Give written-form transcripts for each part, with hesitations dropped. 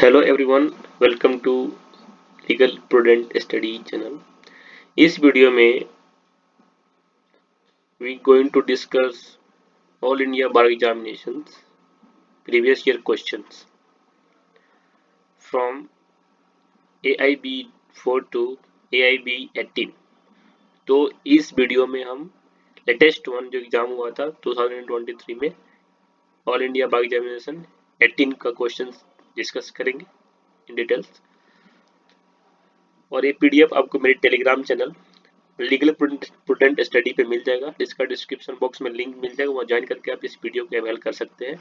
Hello everyone, welcome to legal prudent study channel. इस video में we going to discuss all India bar examinations previous year questions from AIB 4 to AIB 18। तो इस video में हम latest one जो exam हुआ था 2023 में ऑल इंडिया बार एग्जामिनेशन 18 का क्वेश्चन डिस्कस करेंगे इन डिटेल्स। और ये PDF आपको मेरे Telegram channel legal prudent study पे मिल जाएगा, जिसका डिस्क्रिप्शन बॉक्स में लिंक मिल जाएगा। वहाँ ज्वाइन करके आप इस वीडियो को अवेल कर सकते हैं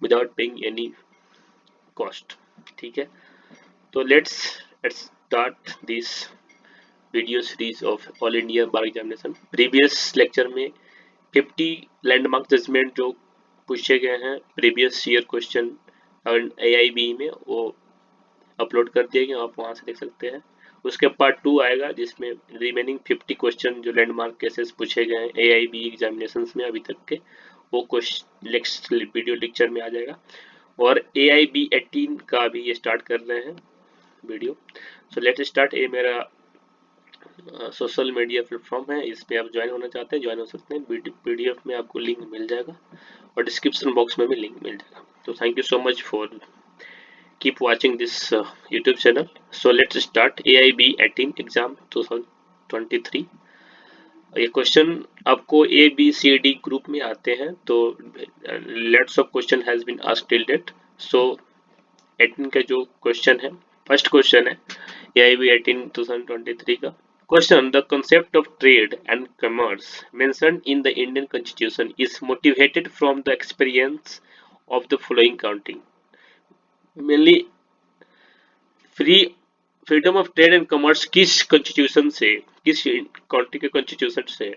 विदाउट पेइंग एनी कॉस्ट। ठीक है, तो let's start this video series of all India bar examination. Previous lecture में 50 लैंडमार्क जजमेंट जो पूछे गए हैं प्रीवियस ईयर क्वेश्चन AIB में, वो अपलोड कर दिए गए, आप वहाँ से देख सकते हैं। उसके पार्ट 2 आएगा जिसमें रिमेनिंग 50 क्वेश्चन जो लैंडमार्क केसेस पूछे गए हैं AIB एग्जामिनेशंस में अभी तक के, वो क्वेश्चन नेक्स्ट वीडियो लेक्चर में आ जाएगा। और AIB 18 का भी ये स्टार्ट कर रहे हैं वीडियो। So let start. ये मेरा सोशल मीडिया प्लेटफॉर्म है, इस पे आप ज्वाइन होना चाहते हैं ज्वाइन हो सकते हैं। PDF में आपको लिंक मिल जाएगा और डिस्क्रिप्शन बॉक्स में भी लिंक मिल जाएगा। तो thank you so much for keep watching this YouTube channel. So let's start AIB 18 exam 2023। ये क्वेश्चन आपको ABCD ग्रुप में आते हैं, तो lots of question has been asked till date. So 18 का जो क्वेश्चन है, फर्स्ट क्वेश्चन है AIB 18 2023 का question. The concept of trade and commerce mentioned in the Indian Constitution is motivated from the experience of the following counting। Mainly freedom of trade and commerce किस constitution से, किस country के constitution से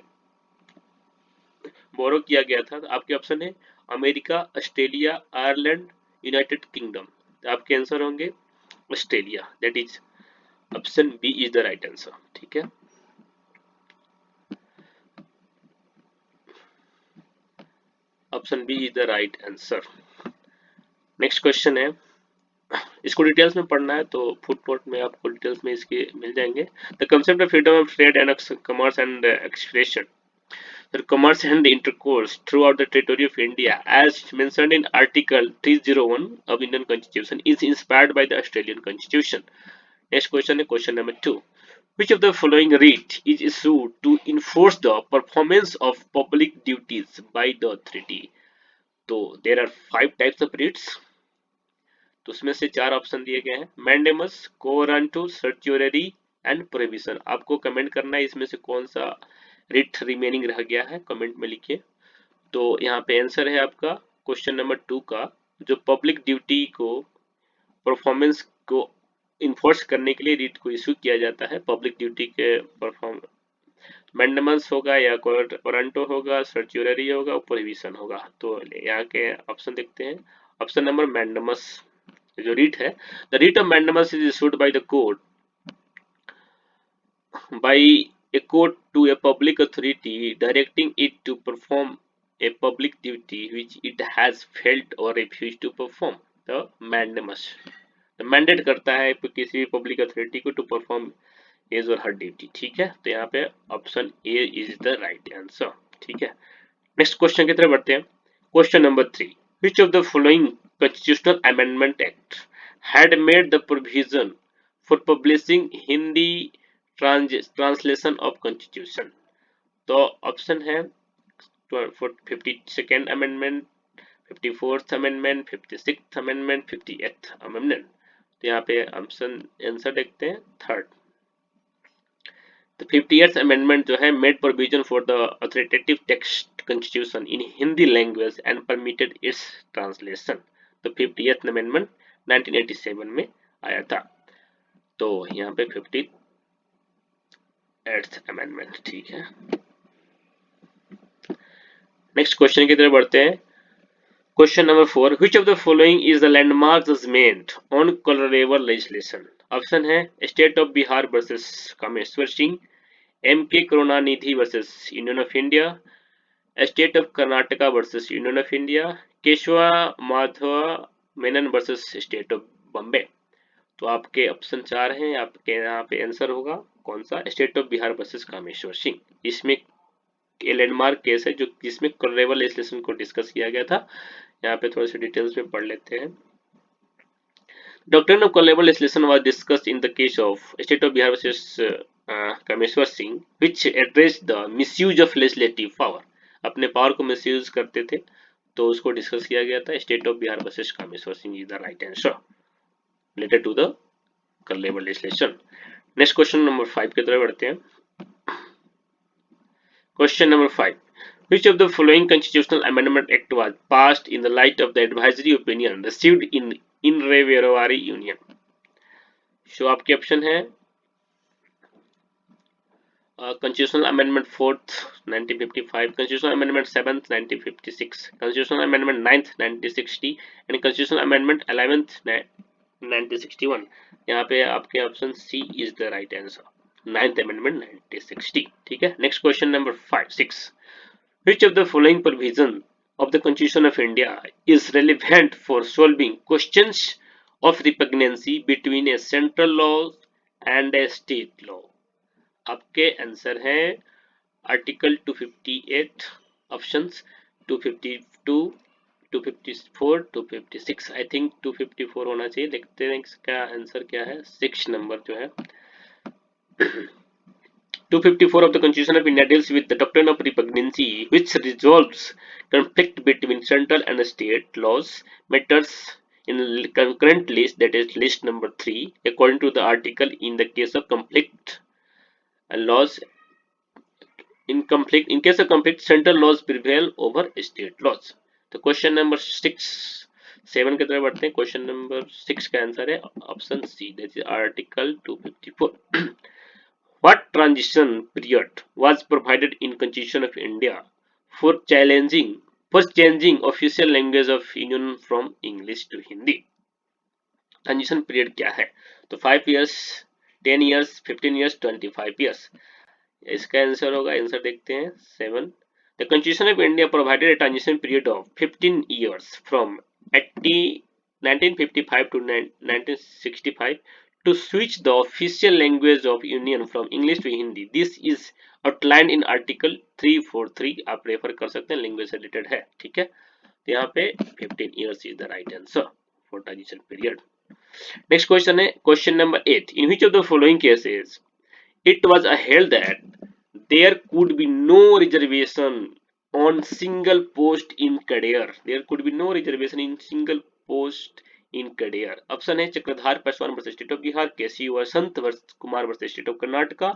बोरो किया गया था? आपके ऑप्शन है America, Australia, Ireland, United Kingdom. तो आपके आंसर होंगे Australia, that is option B is the right answer. ठीक है, option B is the right answer. Next question है, इसको डिटेल्स में पढ़ना है तो फुटनोट में आपको डिटेल्स में इसके मिल जाएंगे। The concept of freedom of trade and commerce and expression, the commerce and intercourse throughout the territory of India, as mentioned in Article 301 of Indian Constitution, is inspired by the Australian Constitution. Next question is question number 2. Which of the following writ is issued to enforce the performance of public duties by the authority? तो there are 5 types of writs, तो उसमें से 4 option दिए गए हैं। Mandamus, quo warranto, certiorari and prohibition. आपको comment करना है इसमें से कौन सा रिट रिमेनिंग रह गया है, कमेंट में लिखिए। तो यहाँ पे आंसर है आपका क्वेश्चन नंबर 2 का, जो पब्लिक ड्यूटी को परफॉर्मेंस को इन्फोर्स करने के लिए रिट को इशू किया जाता है। पब्लिक ड्यूटी के परफॉर्म मैंडेमस होगा या कोवरांटो होगा, सर्च्योररी होगा, प्रोहिबिशन होगा। तो यहाँ के ऑप्शन देखते हैं। ऑप्शन नंबर मैंडेमस जो रिट है, the writ of mandamus is issued by the court by a court to a public authority directing it to perform a public duty which it has failed or refused to perform। the mandamus mandate करता है किसी भी public authority को to perform his और her duty. ठीक है, तो यहाँ पे option A is the right answer. ठीक है, नेक्स्ट क्वेश्चन की तरफ बढ़ते हैं। Question number 3, which of the following constitutional amendment act had made the provision for publishing Hindi translation of constitution? तो ऑप्शन है 52nd amendment, 54th amendment, 56th amendment, 58th amendment. तो यहाँ पे ऑप्शन आंसर देखते हैं थर्ड। तो 58th amendment जो है made provision for the authoritative text constitution in Hindi language and permitted it's translation. तो 58th अमेंडमेंट 1987 में आया था। तो यहाँ पे 58th अमेंडमेंट। ठीक है, नेक्स्ट क्वेश्चन की तरफ बढ़ते हैं। Question number 4, which of the following is the landmark judgment on colorable legislation? Option है state of Bihar versus Kameshwar Singh, MK Karunanidhi versus Union of India, state of Karnataka versus Union of India, Keshava Madhava Menon versus state of Bombay. तो आपके option 4 हैं, आपके यहाँ पे answer होगा कौन सा, state of Bihar versus Kameshwar Singh. इसमें ये लैंडमार्क केस है जो जिसमें कोलरेबल लेजिस्लेशन को डिस्कस किया गया था। यहाँ पे थोड़े से डिटेल्स में पढ़ लेते हैं। Doctrine of collaborative legislation was discussed in the case of State of Bihar versus Kameshwar Singh, which addressed the misuse of legislative power. अपने पावर को मिसयूज करते थे तो उसको डिस्कस किया गया था। State of Bihar versus Kameshwar Singh is the right answer related to the collaborative legislation. Next question number 5 की तरफ बढ़ते हैं। Question number 5. Which of the following constitutional amendment act was passed in the light of the advisory opinion received in Reverovary Union? So आपके option है Constitutional Amendment 4th 1955, Constitutional Amendment 7th 1956, Constitutional Amendment 9th 1960 and Constitutional Amendment 11th 1961. यहाँ पे आपके option C is the right answer. 9th Amendment 1960. ठीक है। Next question number 6. Which of the following provision of the Constitution of India is relevant for solving questions of repugnancy between a central law and a state law? आपके answer हैं article 258, options 252, 254, 256। I think 254 होना चाहिए। देखते हैं इसका answer क्या है। 6 number जो है 254 of the Constitution of India deals with the doctrine of repugnancy, which resolves conflict between central and state laws matters in concurrent list, that is list number 3, according to the article. In the case of conflict laws, in case of conflict, central laws prevail over state laws. तो question number 7 की तरफ बढ़ते हैं। Question number 6 का answer है option C, that is article 254. What transition period was provided in Constitution of India for changing official language of Union from English to Hindi? Transition period क्या है? तो 5 years, 10 years, 15 years, 25 years. इसका answer होगा, answer देखते हैं 7. The Constitution of India provided a transition period of 15 years from 1955 to 1965 to switch the official language of Union from English to Hindi. This is outlined in Article 343. आप refer कर सकते हैं, language से related है। ठीक है, तो यहाँ पे 15 years is the right answer for transition period. Next question है question number 8. In which of the following cases it was held that there could be no reservation on single post in career? There could be no reservation in single post in cadre. Option है Chakradhar Paswan versus state of Bihar, K C Vasanth Kumar versus state of Karnataka,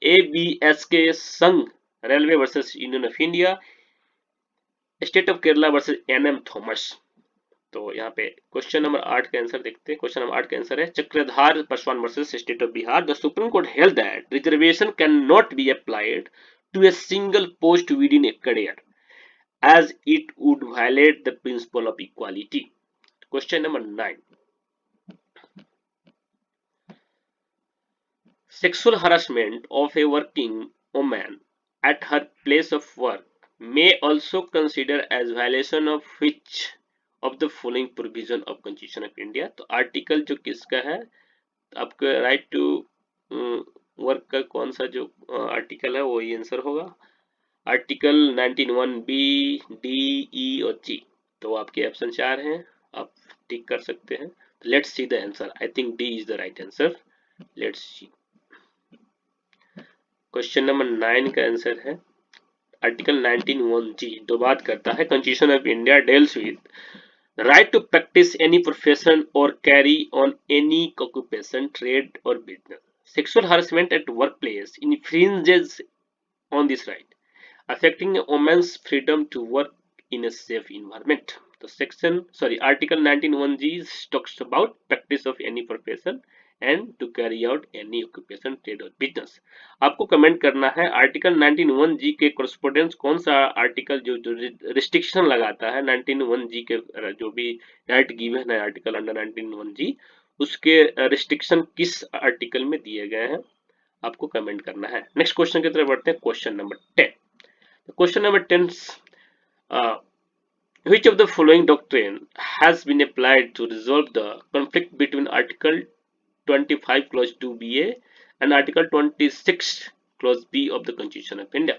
ABS K Sangh railway versus Union of India, state of Kerala versus N M Thomas. तो यहाँ पे question number 8 का answer देखते हैं। Question number 8 का answer है Chakradhar Paswan versus state of Bihar. The supreme court held that reservation can not be applied to a single post within a cadre as it would violate the principle of equality. Question number 9. Sexual harassment of a working woman at her place of work may also consider as violation of which of the following provision of Constitution of India? तो article जो किसका है, आपका right to work का कौन सा जो article है वो ये आंसर होगा। आर्टिकल 19(1) बी, डी, ई और जी। तो आपके ऑप्शन 4 हैं, आप टिक कर सकते हैं। Let's see the answer. I think D is the right answer. Let's see. Question number 9 का आंसर है आर्टिकल 19(1) जी। जो बात करता है constitution of India deals with right to practise any profession और carry on any occupation, trade और business. Sexual harassment at work place infringes on this right, affecting a woman's freedom to work in a safe environment. तो article 19(1) G talks about practice of any profession and to carry out any occupation, trade और business. आपको comment करना है article 19(1) जी के correspondence कौन सा article जो restriction लगाता है 19(1) जी के जो भी राइट गिवन है आर्टिकल अंडर 19(1) जी, उसके रिस्ट्रिक्शन किस आर्टिकल में दिए गए हैं, आपको कमेंट करना है। नेक्स्ट क्वेश्चन की तरफ बढ़ते हैं। Question number 10. Question number 10 Which of the following doctrine has been applied to resolve the conflict between Article 25 Clause 2BA and Article 26 Clause B of the Constitution of India?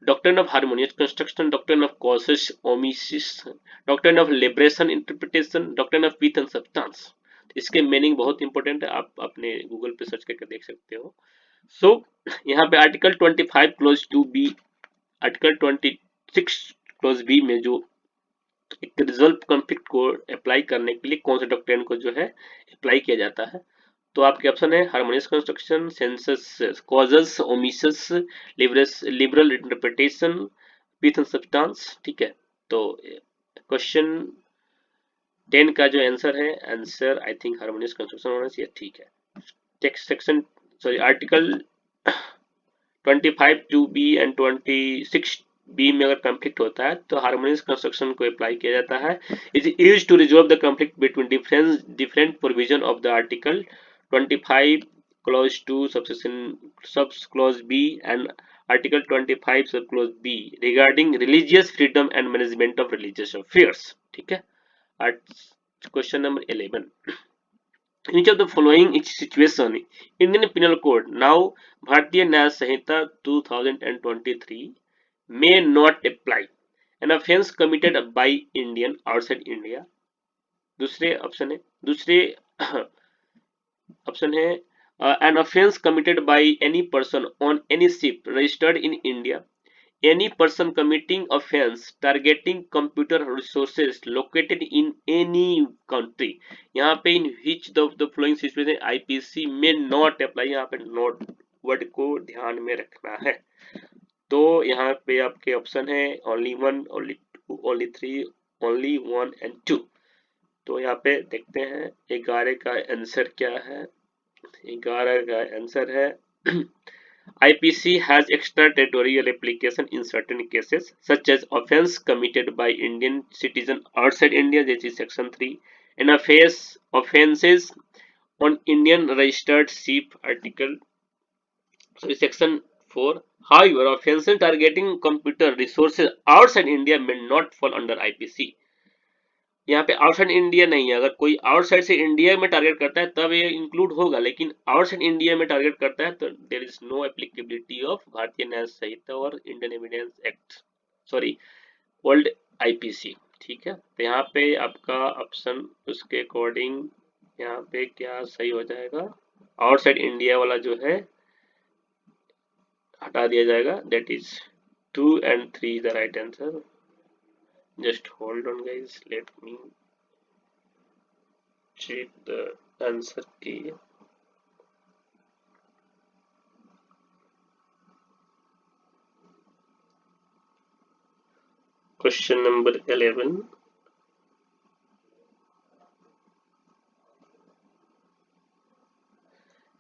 Doctrine of harmonious construction, doctrine of causes omissus, doctrine of liberation interpretation, doctrine of pith and substance. इसके meaning बहुत important है, आप अपने Google पे search करके देख सकते हो. सो यहाँ पे article 25 clause 2B, article 26 clause B में जो एक रिजल्व कॉन्फ्लिक्ट को अप्लाई करने के लिए कौन से डॉक्ट्रिन को जो है अप्लाई किया जाता है, तो आपके ऑप्शन है हार्मोनियस कंस्ट्रक्शन, सेंसस कॉजेस omissus, liberal interpretation, pith and substance. ठीक है, तो क्वेश्चन 10 का जो आंसर है, answer I think harmonious construction होना चाहिए. ठीक है, text section sorry article 25 2B and 26 B में अगर कंफ्लिक्ट होता है तो हार्मोनियस कंस्ट्रक्शन को अप्लाई किया जाता है. Is used to resolve the conflict between different provision of the article 25 clause 2 sub clause B and article 25 sub clause B regarding religious freedom and management of religious affairs. ठीक है, question number 11. In each of the following situation, Indian Penal Code, now Bharatiya Nyaya Sanhita 2023, may not apply an offence committed by Indian outside India. दूसरे option है an offence committed by any person on any ship registered in India, any person committing offense targeting computer resources located in any country. यहाँ पे in which of the following situation IPC may not apply, यहाँ पे not word को ध्यान में रखना है. तो यहाँ पे आपके ऑप्शन है only 1, only 2, only 3, only 1 and 2. तो यहाँ पे देखते हैं 11 का आंसर क्या है. 11 का आंसर है IPC has extraterritorial application in certain cases, such as offence committed by Indian citizen outside India, that is section 3, and offences on Indian registered ship, article section 4. However, offences targeting computer resources outside India may not fall under IPC. यहाँ पे outside India नहीं है, अगर कोई outside से India में target करता है तब ये इंक्लूड होगा, लेकिन आउटसाइड इंडिया में टारगेट करता है तो there is no applicability of Bharatiya Nyaya Sanhita और Indian evidence act, sorry old IPC. ठीक है, तो यहाँ पे आपका ऑप्शन उसके अकॉर्डिंग यहाँ पे क्या सही हो जाएगा, आउटसाइड इंडिया वाला जो है हटा दिया जाएगा, that is 2 and 3 the right answer. Just hold on guys, let me check the answer key. Question number 11.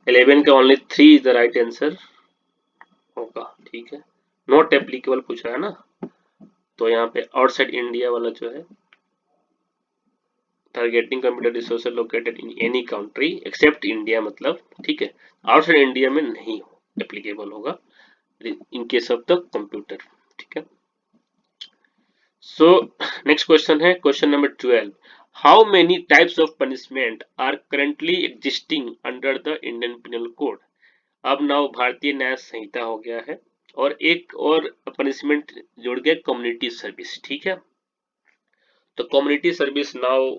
का only 3 is the right answer होगा. ठीक है, नॉट एप्लीकेबल पूछ रहा है ना, तो यहाँ पे आउटसाइड इंडिया वाला जो है targeting computer resources located in any country except India, मतलब ठीक है आउटसाइड इंडिया में नहीं एप्लीकेबल होगा in case of the computer. ठीक है, सो नेक्स्ट क्वेश्चन है question number 12. How many types of punishment are currently existing under the Indian penal code? अब नाउ भारतीय न्याय संहिता हो गया है और एक और पनिशमेंट जुड़ गया, कम्युनिटी सर्विस. ठीक है, तो community service now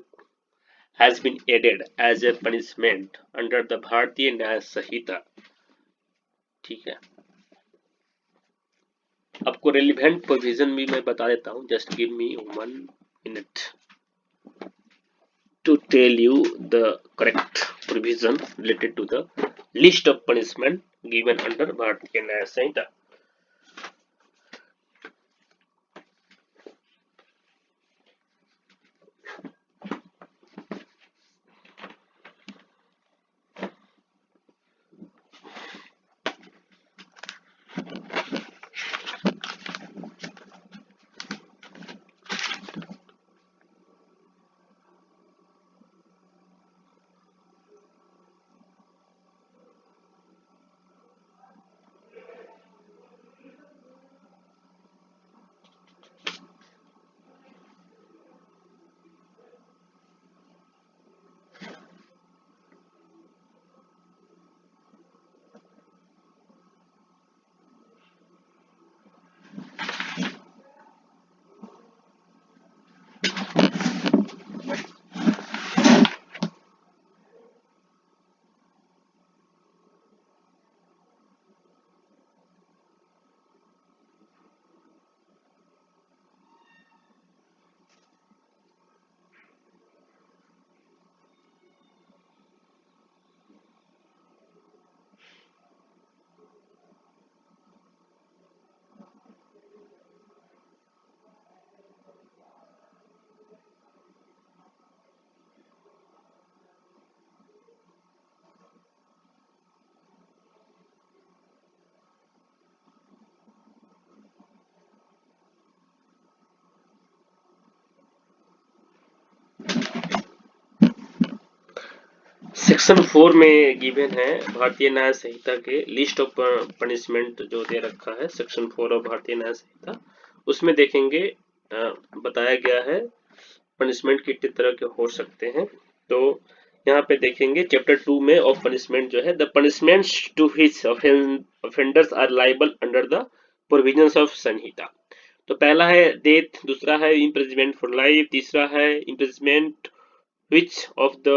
has been added as a punishment under the भारतीय न्याय संहिता. ठीक है, आपको रेलिवेंट प्रोविजन भी मैं बता देता हूं, just give me 1 minute to tell you the correct provision related to the list of punishment given under भारतीय न्याय संहिता. सेक्शन 4 में गिवन है भारतीय न्याय संहिता के लिस्ट ऑफ पनिशमेंट जो दे रखा है सेक्शन 4 ऑफ भारतीय न्याय संहिता, उसमें देखेंगे बताया गया है पनिशमेंट कितने तरह के हो सकते हैं। तो यहाँ पे देखेंगे चैप्टर 2 में ऑफ पनिशमेंट जो है the punishments to which offenders are liable under the provisions of Sanhita. तो पहला है डेथ, दूसरा है इम्प्रिजमेंट फॉर लाइफ, तीसरा है imprisonment which of the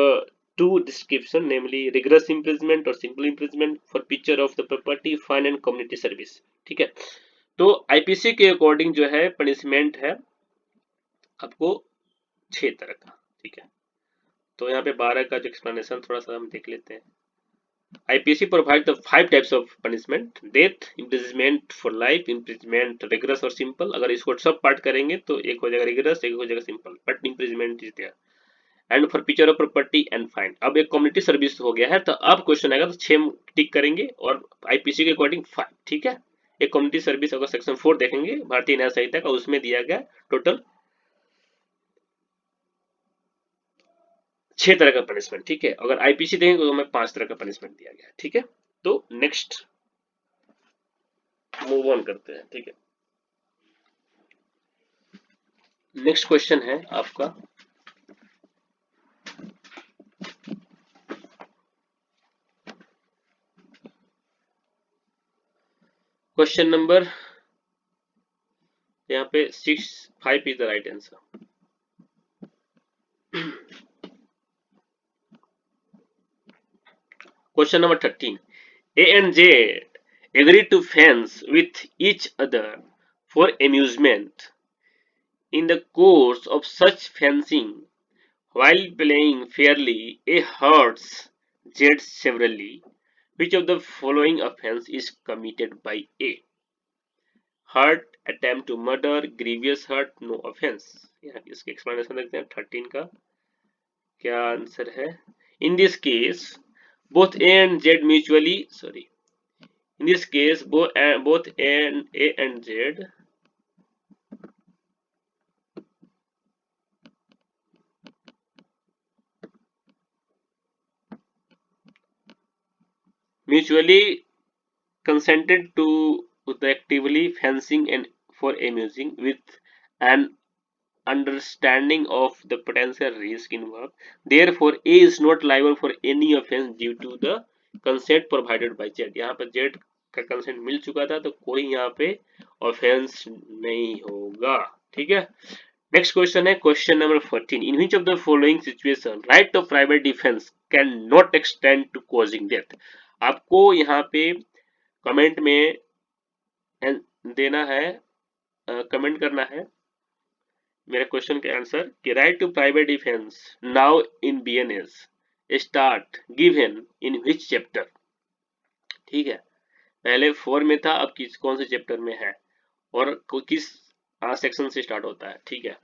two description, namely rigorous imprisonment or simple imprisonment, forfeiture of the property, fine and community service। ठीक है, तो आईपीसी के अकॉर्डिंग जो है पनिशमेंट है आपको 6 तरह का। ठीक है, तो यहाँ पे 12 का जो एक्सप्लेनेशन थोड़ा सा हम देख लेते हैं। IPC provides the 5 types of punishment: death, imprisonment for life, imprisonment rigorous और simple। अगर इसको सब पार्ट करेंगे तो एक हो जाएगा rigorous, एक हो जाएगा simple, but imprisonment is there, and for feature of property and fine. अब एक कम्युनिटी सर्विस हो गया है, तो अब क्वेश्चन आएगा तो 6 टिक करेंगे और आईपीसी के अकॉर्डिंग 5। ठीक है, एक कम्युनिटी सर्विस अगर सेक्शन 4 देखेंगे भारतीय न्याय संहिता का, उसमें दिया गया टोटल 6 तरह का पनिशमेंट। ठीक है, अगर आईपीसी देखेंगे तो हमें 5 तरह का पनिशमेंट दिया गया। ठीक है, तो नेक्स्ट मूव ऑन करते हैं। ठीक है, नेक्स्ट क्वेश्चन है आपका क्वेश्चन नंबर यहाँ पे 5 is the right answer. Question number 13, A and Z agreed to fence with each other for amusement. In the course of such fencing, while playing fairly, A hurts Z severely. Which of the following offense is committed by A? Hurt, attempt to murder, grievous hurt, no offense। यहाँ इसके explanation देखते हैं 13 का क्या answer है। In this case, both A and Z mutually in this case both A and Z mutually consented to the actively fencing and for amusing with an understanding of the potential risk involved. Therefore, A is not liable for any offense due to the consent provided by Z। यहाँ पर Z का consent मिल चुका था, तो कोई यहाँ पे offence नहीं होगा। ठीक है, नेक्स्ट क्वेश्चन है question number 14, in which of the following situation right of private defence can not extend to causing death. आपको यहाँ पे कमेंट में देना है, कमेंट करना है मेरे क्वेश्चन के आंसर कि right to private defence now in BNS start given in which chapter. ठीक है, पहले 4 में था, अब किस कौन से चैप्टर में है और किस सेक्शन से स्टार्ट होता है। ठीक है,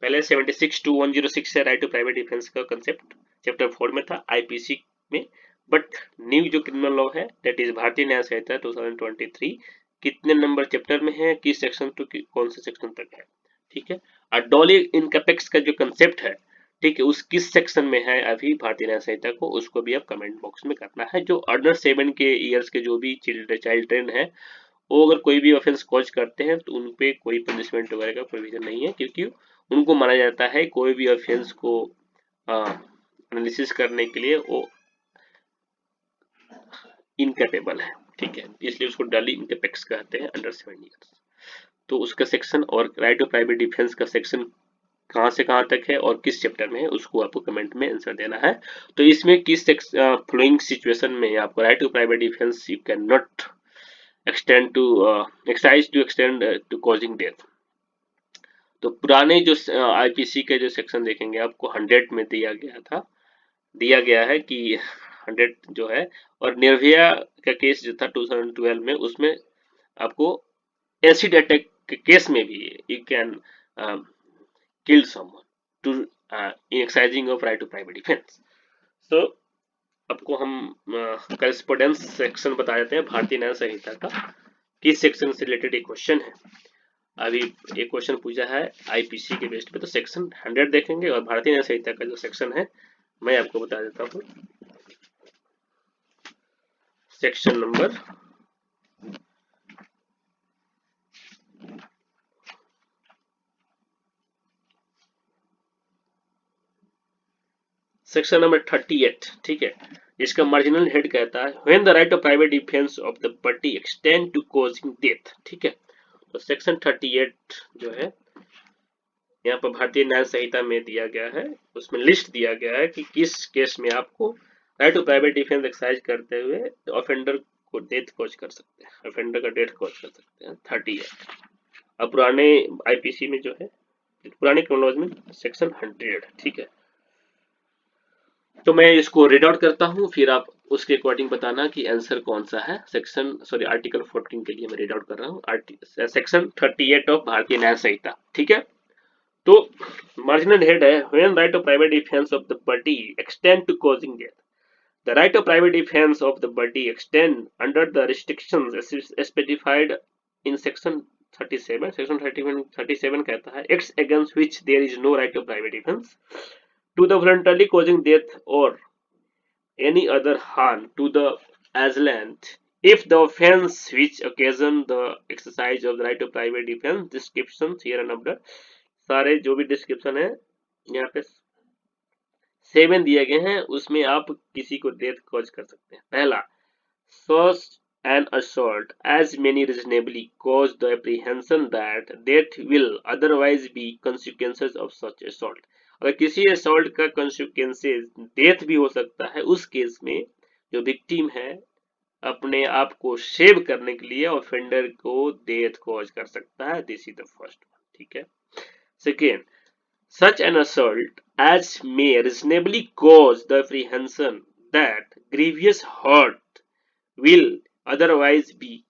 पहले 76 to 106 है राइट टू प्राइवेट डिफेंस का कंसेप्ट, चैप्टर 4 में था आईपीसी में। बट न्यू जो क्रिमिनल लॉ है दैट इज भारतीय न्याय संहिता 2023 कितने नंबर चैप्टर में है, किस सेक्शन टू कौन से सेक्शन तक है। ठीक है, और डॉली इन कैपेक्स का जो कंसेप्ट है, ठीक है, उस किस सेक्शन में है अभी भारतीय न्याय संहिता को, उसको भी आप कमेंट बॉक्स में करना है। जो अंडर 7 के ईयर्स के जो भी चाइल्ड ट्रेन है, वो अगर कोई भी ऑफेंस कॉज करते हैं तो उन पे कोई पनिशमेंट वगैरह का प्रोविजन नहीं है, क्योंकि उनको माना जाता है कोई भी ऑफेंस को एनालिसिस करने के लिए वो इनकेपेबल है। ठीक है, इसलिए उसको डली इनकेपेक्स कहते हैं अंडर 7 ईयर्स। तो उसका सेक्शन और राइट टू प्राइवेट डिफेंस का सेक्शन कहाँ से कहाँ तक है और किस चैप्टर में है, उसको आपको कमेंट में आंसर देना है। तो इसमें किस फ्लोइंग सिचुएशन में आपको right to private defence you can not extend to exercise to extend to causing death. तो पुराने जो आईपीसी के जो सेक्शन देखेंगे आपको 100 में दिया गया है कि 100 जो है, और निर्भया का केस जो था 2012 में, उसमें आपको एसिड अटैक के केस में भी you can kill someone to exercising of right to private defence. तो आपको हम करेस्पोंडेंस सेक्शन बता देते हैं भारतीय न्याय संहिता का, किस सेक्शन से रिलेटेड एक क्वेश्चन है। अभी एक क्वेश्चन पूछा है आईपीसी के बेस पे, तो सेक्शन 100 देखेंगे और भारतीय न्याय संहिता का जो सेक्शन है मैं आपको बता देता हूँ। सेक्शन नंबर सेक्शन नंबर 38, ठीक है। इसका मार्जिनल हेड कहता है when the right of private defence of the party extend to causing death, ठीक है। तो सेक्शन 38 जो है यहाँ पर भारतीय न्याय संहिता में दिया गया है, उसमें लिस्ट दिया गया है कि किस केस में आपको right to private defence exercise करते हुए ऑफेंडर को डेथ कॉज कर सकते हैं, ऑफेंडर का डेथ कॉज कर सकते हैं। 38 अब पुराने आईपीसी में जो है, पुराने क्रोनोलॉजी में सेक्शन 100, ठीक है। तो मैं इसको रीड आउट करता हूँ, फिर आप उसके अकॉर्डिंग बताना कि आंसर कौन सा है। सेक्शन सॉरी आर्टिकल 14 के लिए मैं रीड आउट कर रहा हूँ, सेक्शन 38 ऑफ भारतीय न्याय संहिता, ठीक है। तो मार्जिनल हेड है when right of private defence of the party extend to causing death, the right of private defence of the party extend under the restrictions specified in section 37। Section 37 कहता है acts against which there is no right of private defence to the voluntarily causing death or any other harm to the assailant if the offense which occasion the exercise of the right of private defense descriptions here and after, सारे जो भी description है यहाँ पे 7 दिए गए हैं, उसमें आप किसी को डेथ कॉज कर सकते हैं। पहला, first an assault as many reasonably cause the apprehension that death will otherwise be consequences of such assault। अगर किसी असॉल्ट का कंसिक्वेंसेस डेथ भी हो सकता है, उस केस में जो विक्टिम है अपने आप को सेव करने के लिए ऑफेंडर को डेथ कॉज कर सकता है। This is the first one, ठीक है। Second, such an assault as may reasonably cause the apprehension that grievous hurt will otherwise be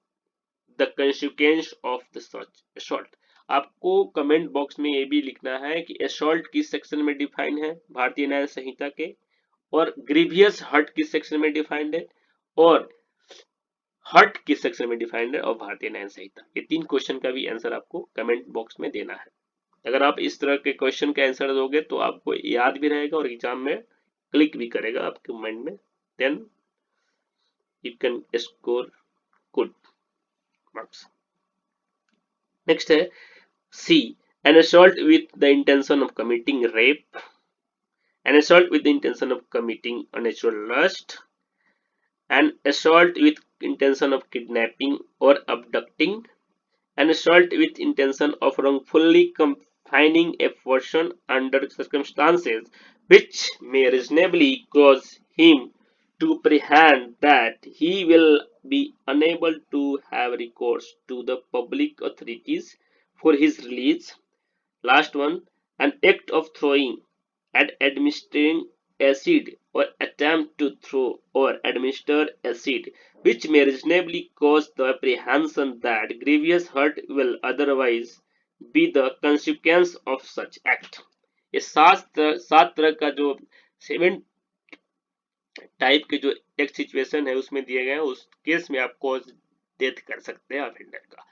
the consequence of the such assault। आपको कमेंट बॉक्स में ये भी लिखना है कि assault किस सेक्शन में डिफाइन है भारतीय न्याय संहिता के, और ग्रीवियस हर्ट किस सेक्शन में डिफाइंड है, और हर्ट किस सेक्शन में डिफाइंड है और भारतीय न्याय संहिता। ये 3 क्वेश्चन का भी आंसर आपको कमेंट बॉक्स में देना है। अगर आप इस तरह के क्वेश्चन का आंसर दोगे तो आपको याद भी रहेगा और एग्जाम में क्लिक भी करेगा आपके माइंड में, then you can score good marks। Next है C, an assault with the intention of committing rape, an assault with the intention of committing unnatural lust, an assault with intention of kidnapping or abducting, an assault with intention of wrongfully confining a person under circumstances which may reasonably cause him to apprehend that he will be unable to have recourse to the public authorities for his release. Last one, an act of throwing and administering acid or attempt to throw or administer acid which may reasonably cause the apprehension that grievous hurt will otherwise be the consequence of such act। ये सात तरह का जो 7 type के जो एक situation है उसमें दिए गए हैं, उस केस में आप कॉज डेथ कर सकते हैं ऑफेंडर का।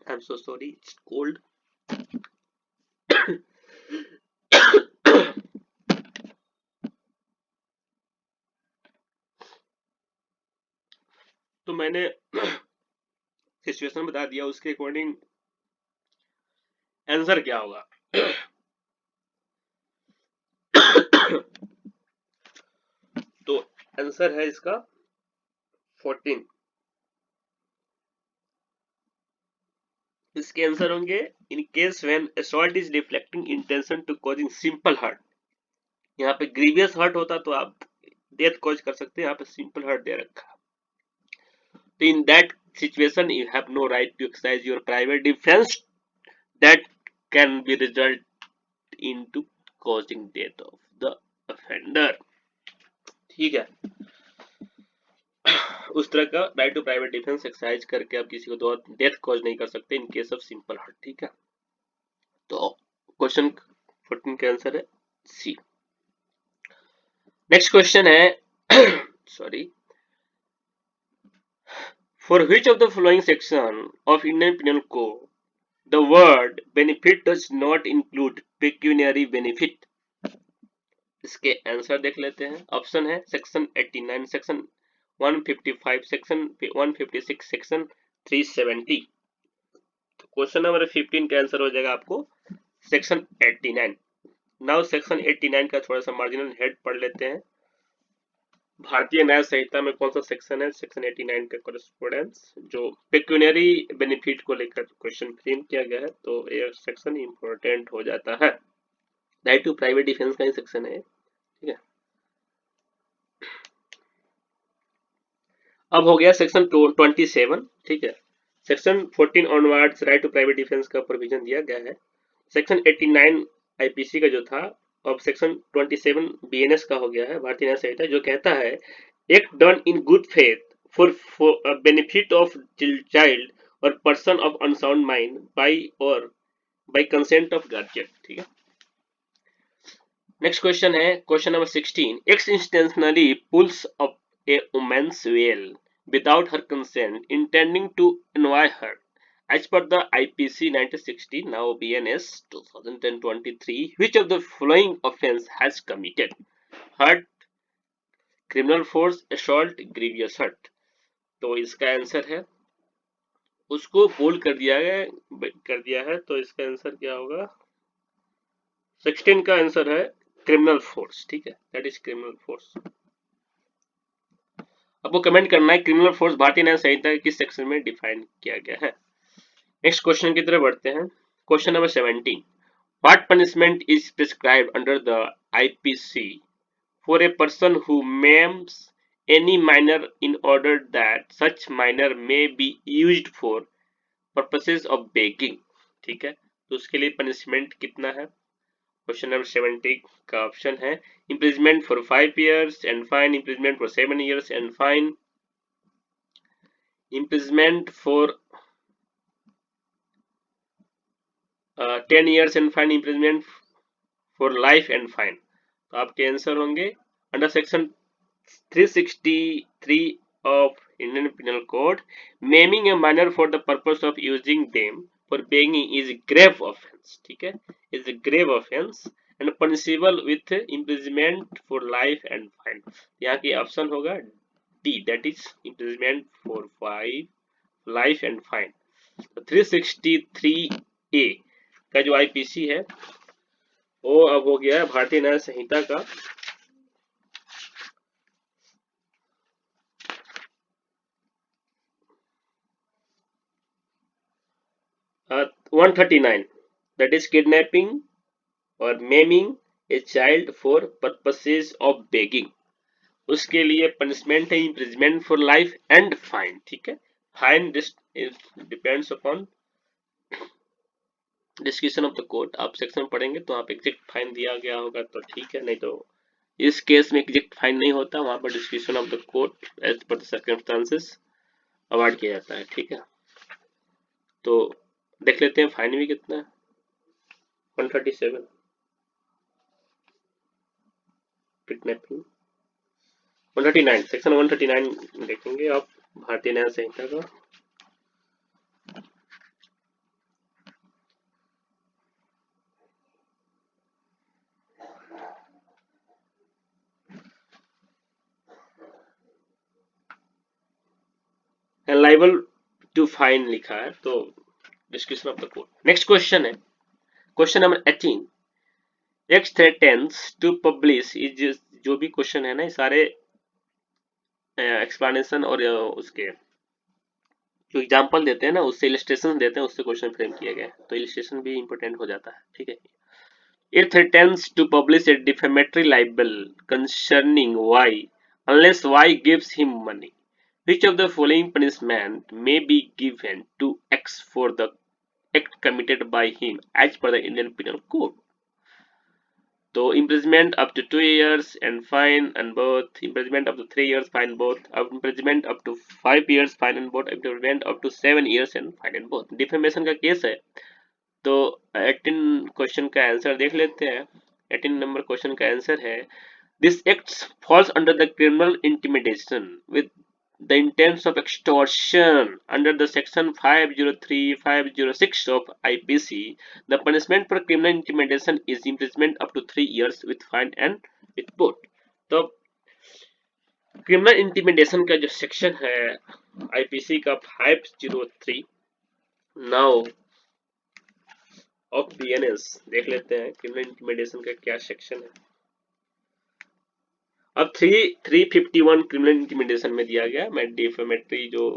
आई am so sorry, it's cold. तो मैंने सिचुएशन बता दिया, उसके अकॉर्डिंग आंसर क्या होगा। तो आंसर है इसका 14। इसके आंसर होंगे in case when assault is reflecting intention to causing simple hurt. यहाँ पे ग्रीवियस हर्ट होता तो आप डेथ कॉज कर सकते हैं, यहाँ पे सिंपल हर्ट दे रखा। तो in that situation you have no right to exercise your private defence that can be result into causing death of the offender, ठीक है। उस तरह का right to private defence exercise करके आप किसी को डेथ कॉज नहीं कर सकते in case of simple hurt, ठीक है। तो क्वेश्चन 14 का आंसर है सी। नेक्स्ट क्वेश्चन है sorry, for which of the following section of Indian penal code the word benefit does not include pecuniary benefit. इसके आंसर देख लेते हैं। ऑप्शन है सेक्शन 89, सेक्शन 155, सेक्शन 156, सेक्शन 370। तो क्वेश्चन नंबर 15 का answer हो जाएगा आपको सेक्शन 89। नाउ सेक्शन 89 का थोड़ा सा मार्जिनल हेड पढ़ लेते हैं। भारतीय न्याय संहिता में कौन सा सेक्शन है? सेक्शन 89 का कॉरेस्पोंडेंस, जो पेक्यूनियरी बेनिफिट को लेकर क्वेश्चन फ्रेम किया गया है, तो ये सेक्शन इंपॉर्टेंट हो जाता है। राइट टू प्राइवेट डिफेंस का ही सेक्शन है, ठीक है। अब हो गया सेक्शन 27, ठीक है। Section 14 onwards right to private defence का प्रोविजन दिया गया है। सेक्शन 89 आईपीसी का जो था, अब सेक्शन 27 बीएनएस का हो गया है, भारतीय न्याय संहिता, जो कहता है act done in good faith for benefit of child और person of unsound mind by consent of guardian, ठीक है। नेक्स्ट क्वेश्चन है question number 16। X intentionally pulls up a woman's veil without her consent, intending to annoy her. As per the IPC 1960, now BNS 2023, which of the following offence has committed? Hurt, criminal force, assault, grievous hurt. तो इसका answer है, उसको bold कर दिया है, तो इसका answer क्या होगा? 16 का आंसर है क्रिमिनल फोर्स, ठीक है, दैट इज क्रिमिनल फोर्स। आपको कमेंट करना है क्रिमिनल फोर्स भारतीय न्याय संहिता के किस सेक्शन में डिफाइन किया गया है। नेक्स्ट क्वेश्चन की तरफ बढ़ते हैं। Question number 17। What punishment is prescribed under the IPC for a person who maims any minor in order that such minor may be used for purposes of begging, ठीक है। तो उसके लिए पनिशमेंट कितना है? क्वेश्चन नंबर 70 का option है imprisonment for 5 years and fine, imprisonment for 7 years and fine, imprisonment for 10 years and fine, imprisonment for life and fine। तो आपके आंसर होंगे under section 363 of Indian Penal Code, maiming a minor for the purpose of using them for begging is grave offense, ठीक है, is a grave offense and punishable with imprisonment for life and fine। यहाँ की option होगा D, that is imprisonment for 5 life and fine। तो 363A का जो IPC है वो अब हो गया है भारतीय न्याय संहिता का 139, that is kidnapping और maiming a child for purposes of begging. उसके लिए पनिशमेंट है imprisonment for life and fine, ठीक है। Fine depends upon description of the court. आप सेक्शन पढ़ेंगे तो आप एग्जैक्ट फाइन दिया गया होगा तो ठीक है, नहीं तो इस केस में एग्जैक्ट फाइन नहीं होता, वहां पर description of the court as per the circumstances award किया जाता है, ठीक है। तो देख लेते हैं फाइन भी कितना है। 137 किडनैपिंग, 139 सेक्शन 139 देखेंगे आप भारतीय न्याय संहिता का। एंड लाइबल टू फाइन लिखा है, तो description of the court. Next question है question number 18। X threatens to publish is, जो भी क्वेश्चन है ना, सारे एक्सप्लेनेशन और उसके जो एग्जांपल देते हैं ना, उससे इलस्ट्रेशन देते हैं, उससे क्वेश्चन फ्रेम किया गया है, तो इलस्ट्रेशन भी इंपॉर्टेंट हो जाता है, ठीक है। It threatens to publish a defamatory libel concerning Y unless Y gives him money. Which of the following punishment may be given to X for the act committed by him as per the Indian Penal Code? तो imprisonment up to 2 years and fine and both, imprisonment up to 3 years, fine both, imprisonment up to 5 years, fine and both, imprisonment up to 7 years and fine and both। Defamation का case है, तो 18 question का answer देख लेते हैं। 18 number question का answer है this act falls under the criminal intimidation with the intents of extortion under the section 503 506 of IPC. The punishment for criminal intimidation is imprisonment up to 3 years with fine and with both. तो criminal intimidation का जो section है IPC का 503 now of BNS, देख लेते हैं criminal intimidation का क्या सेक्शन है। अब 351 क्रिमिनल इंटिमिडेशन में दिया गया, मैं डिफेमेटरी जो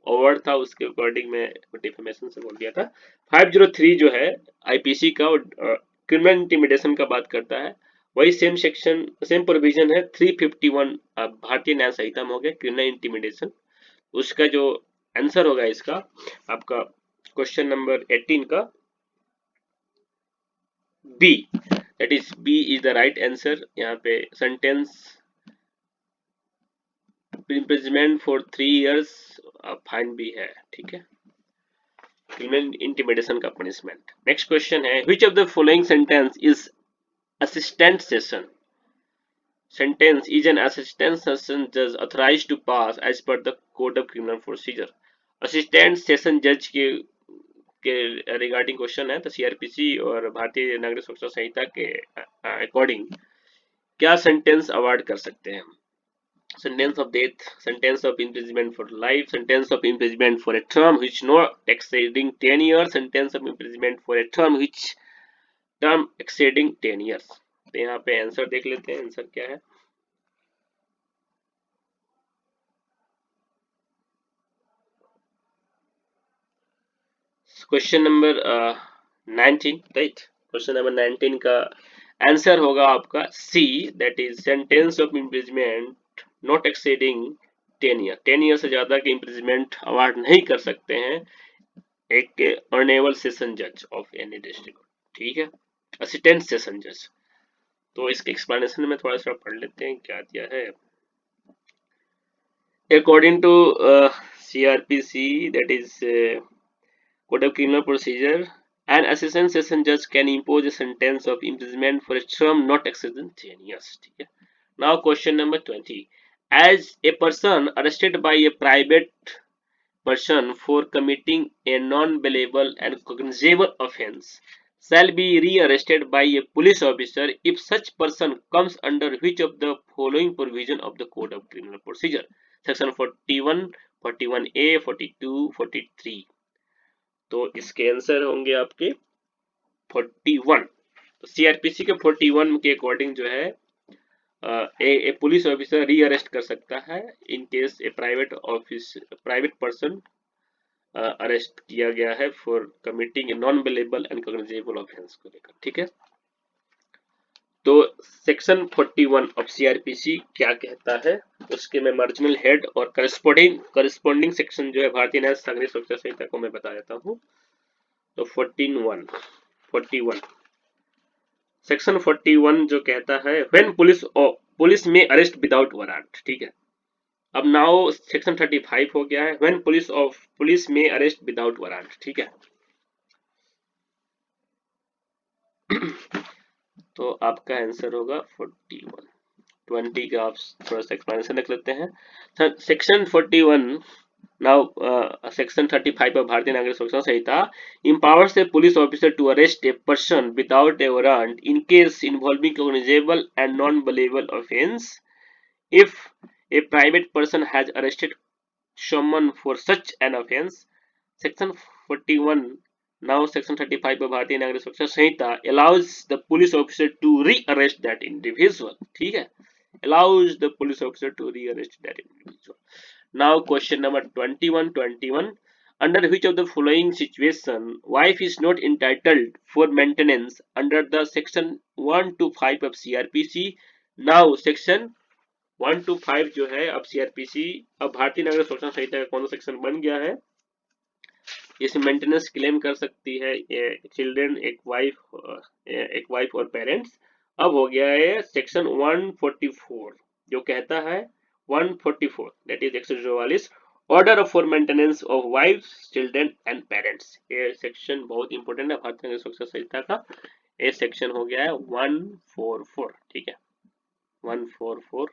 ओवर्ड था उसके अकॉर्डिंग में डिफेमेशन से बोल दिया था। 503 जो है आईपीसी का क्रिमिनल इंटिमिडेशन का बात करता है, वही सेम सेक्शन सेम प्रोविजन है 351 भारतीय न्याय संहिता में हो गया क्रिमिनल इंटिमिडेशन। उसका जो आंसर होगा इसका आपका क्वेश्चन नंबर 18 का B, that is B is the right answer. यहाँ पे sentence imprisonment for 3 years fine भी है, ठीक है, क्रिमिनल इंटिमिडेशन का पनिशमेंट। नेक्स्ट क्वेश्चन है which of the following sentence is assistant session sentence is an assistant session judge authorized to pass as per the code of criminal procedure। Assistant session जज के regarding question है, तो CrPC और भारतीय नागरिक सुरक्षा संहिता के according क्या sentence award कर सकते हैं हम? Sentence of death, sentence of imprisonment for life, sentence of imprisonment for a term which not exceeding 10 years, sentence of imprisonment for a term which term exceeding 10 years। तो यहाँ पे answer देख लेते हैं, आंसर क्या है। Question number 19, right, question number 19 का answer होगा आपका C, that is sentence of imprisonment not exceeding 10 year. 10 year से ज्यादा के इम्प्रिजमेंट अवार्ड नहीं कर सकते हैं एक ऑनरेबल सेशन जज ऑफ एनी डिस्ट्रिक्ट, ठीक है, असिस्टेंट सेशन जज। तो इसके एक्सप्लेनेशन में थोड़ा सा पढ़ लेते हैं क्या दिया है। According to CrPC, that is Code of Criminal Procedure, an assistant session judge can impose a sentence of imprisonment for a term not exceeding 10 years। ठीक है। Now question number 20. As a person arrested by a private person for committing a non-bailable and cognizable offence shall be rearrested by a police officer if such person comes under which of the following provision of the Code of Criminal Procedure? Section 41, 41A, 42, 43। तो इसके answer होंगे आपके 41। तो CrPC के 41 के according जो है ए police officer री अरेस्ट कर सकता है in case A private person arrest किया गया है for committing a non bailable and cognizable offence को लेकर, ठीक है। तो सेक्शन 41 ऑफ सीआरपीसी क्या कहता है उसके मैं मार्जिनल हेड और करस्पॉन्डिंग सेक्शन जो है भारतीय न्याय नागरिक सुरक्षा संहिता को मैं बता देता हूँ। तो 41 सेक्शन 41 जो कहता है व्हेन पुलिस में अरेस्ट विदाउट वारंट, ठीक है। अब नाउ सेक्शन 35 हो गया है व्हेन पुलिस में अरेस्ट विदाउट वारंट, ठीक है। तो आपका आंसर होगा 41। 20 का आप थोड़ा सा एक्सप्लेनेशन देख लेते हैं। सेक्शन 41 नाउ सेक्शन 35 of भारतीय नागरिक सुरक्षा संहिता empowers a police officer to arrest a person without a warrant in case involving cognizable and non-bailable offense if a private person has arrested someone for such an offense। section 41 now section 35 of भारतीय नागरिक सुरक्षा संहिता allows the police officer to re-arrest that individual, ठीक है, allows the police officer to re-arrest that individual। Now question number 21, under which of the following situation wife is not entitled for maintenance under the section 1 to 5 of CRPC। Now section 1 to 5 जो है अब CRPC अब भारतीय नागरिक सुरक्षा संहिता का कौन सा section बन गया है, इसमें मेंटेनेंस क्लेम कर सकती है चिल्ड्रन एक वाइफ और पेरेंट्स। अब हो गया है सेक्शन 144 जो कहता है 144 that is 144 order for maintenance of wifes children and parents. ये सेक्शन बहुत इंपॉर्टेंट है भारतीय नागरिक सुरक्षा संहिता का। ये सेक्शन हो गया है 144, ठीक है, 144।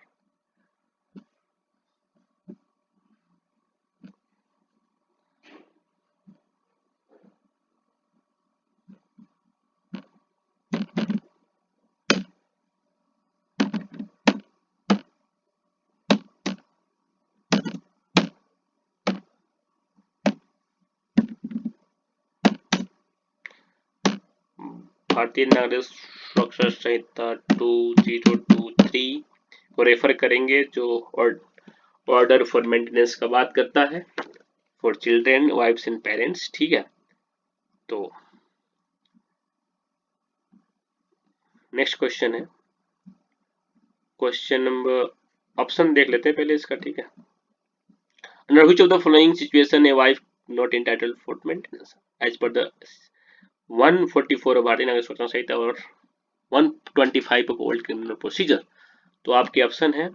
भारतीय नागरिक सुरक्षा संहिता 2023 को रेफर करेंगे, जो ऑर्डर फॉर मेंटेनेंस का बात करता है for children, wifes and parents. ठीक है, तो नेक्स्ट क्वेश्चन है, क्वेश्चन नंबर, ऑप्शन देख लेते हैं पहले इसका। ठीक है, under which of the following situation a wife not entitled for maintenance as per the 144 of भारतीय नागरिक सुरक्षा संहिता और 125 of old criminal procedure। तो आपके ऑप्शन है,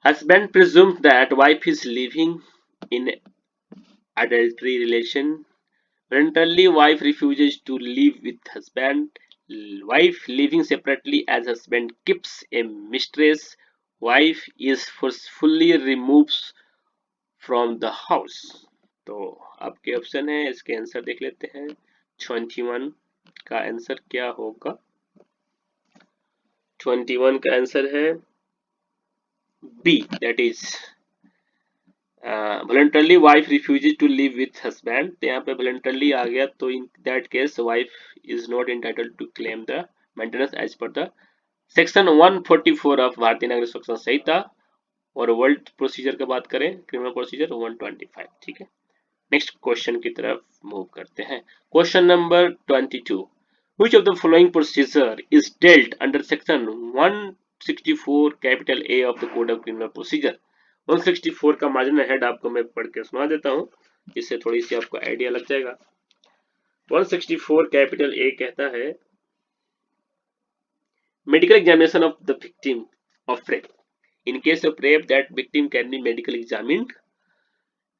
husband presumes that wife is living in adultery relation, voluntarily wife refuses to live with husband, wife living separately as husband keeps a mistress, wife is forcefully removes from the house। तो आपके option है, इसके answer देख लेते हैं। 21 का answer क्या होगा? 21 का आंसर है B, that is voluntarily wife refuses to live with husband। तो यहाँ पे voluntarily आ गया, तो in that case wife is not entitled to claim the maintenance as per the section 144 of भारतीय नागरिक सुरक्षा संहिता, और वर्ल्ड प्रोसीजर की बात करें, क्रिमिनल प्रोसीजर 125। ठीक है, नेक्स्ट क्वेश्चन की तरफ मूव करते हैं। Question number 22, which of the following procedure is dealt under section 164 capital A of the code of criminal procedure। 164 का मार्जिनल हेड आपको मैं पढ़ के सुना देता हूं, इससे थोड़ी सी आपको आइडिया लग जाएगा। 164 कैपिटल ए कहता है, medical examination of the victim of rape, in case of rape that victim can be medically examined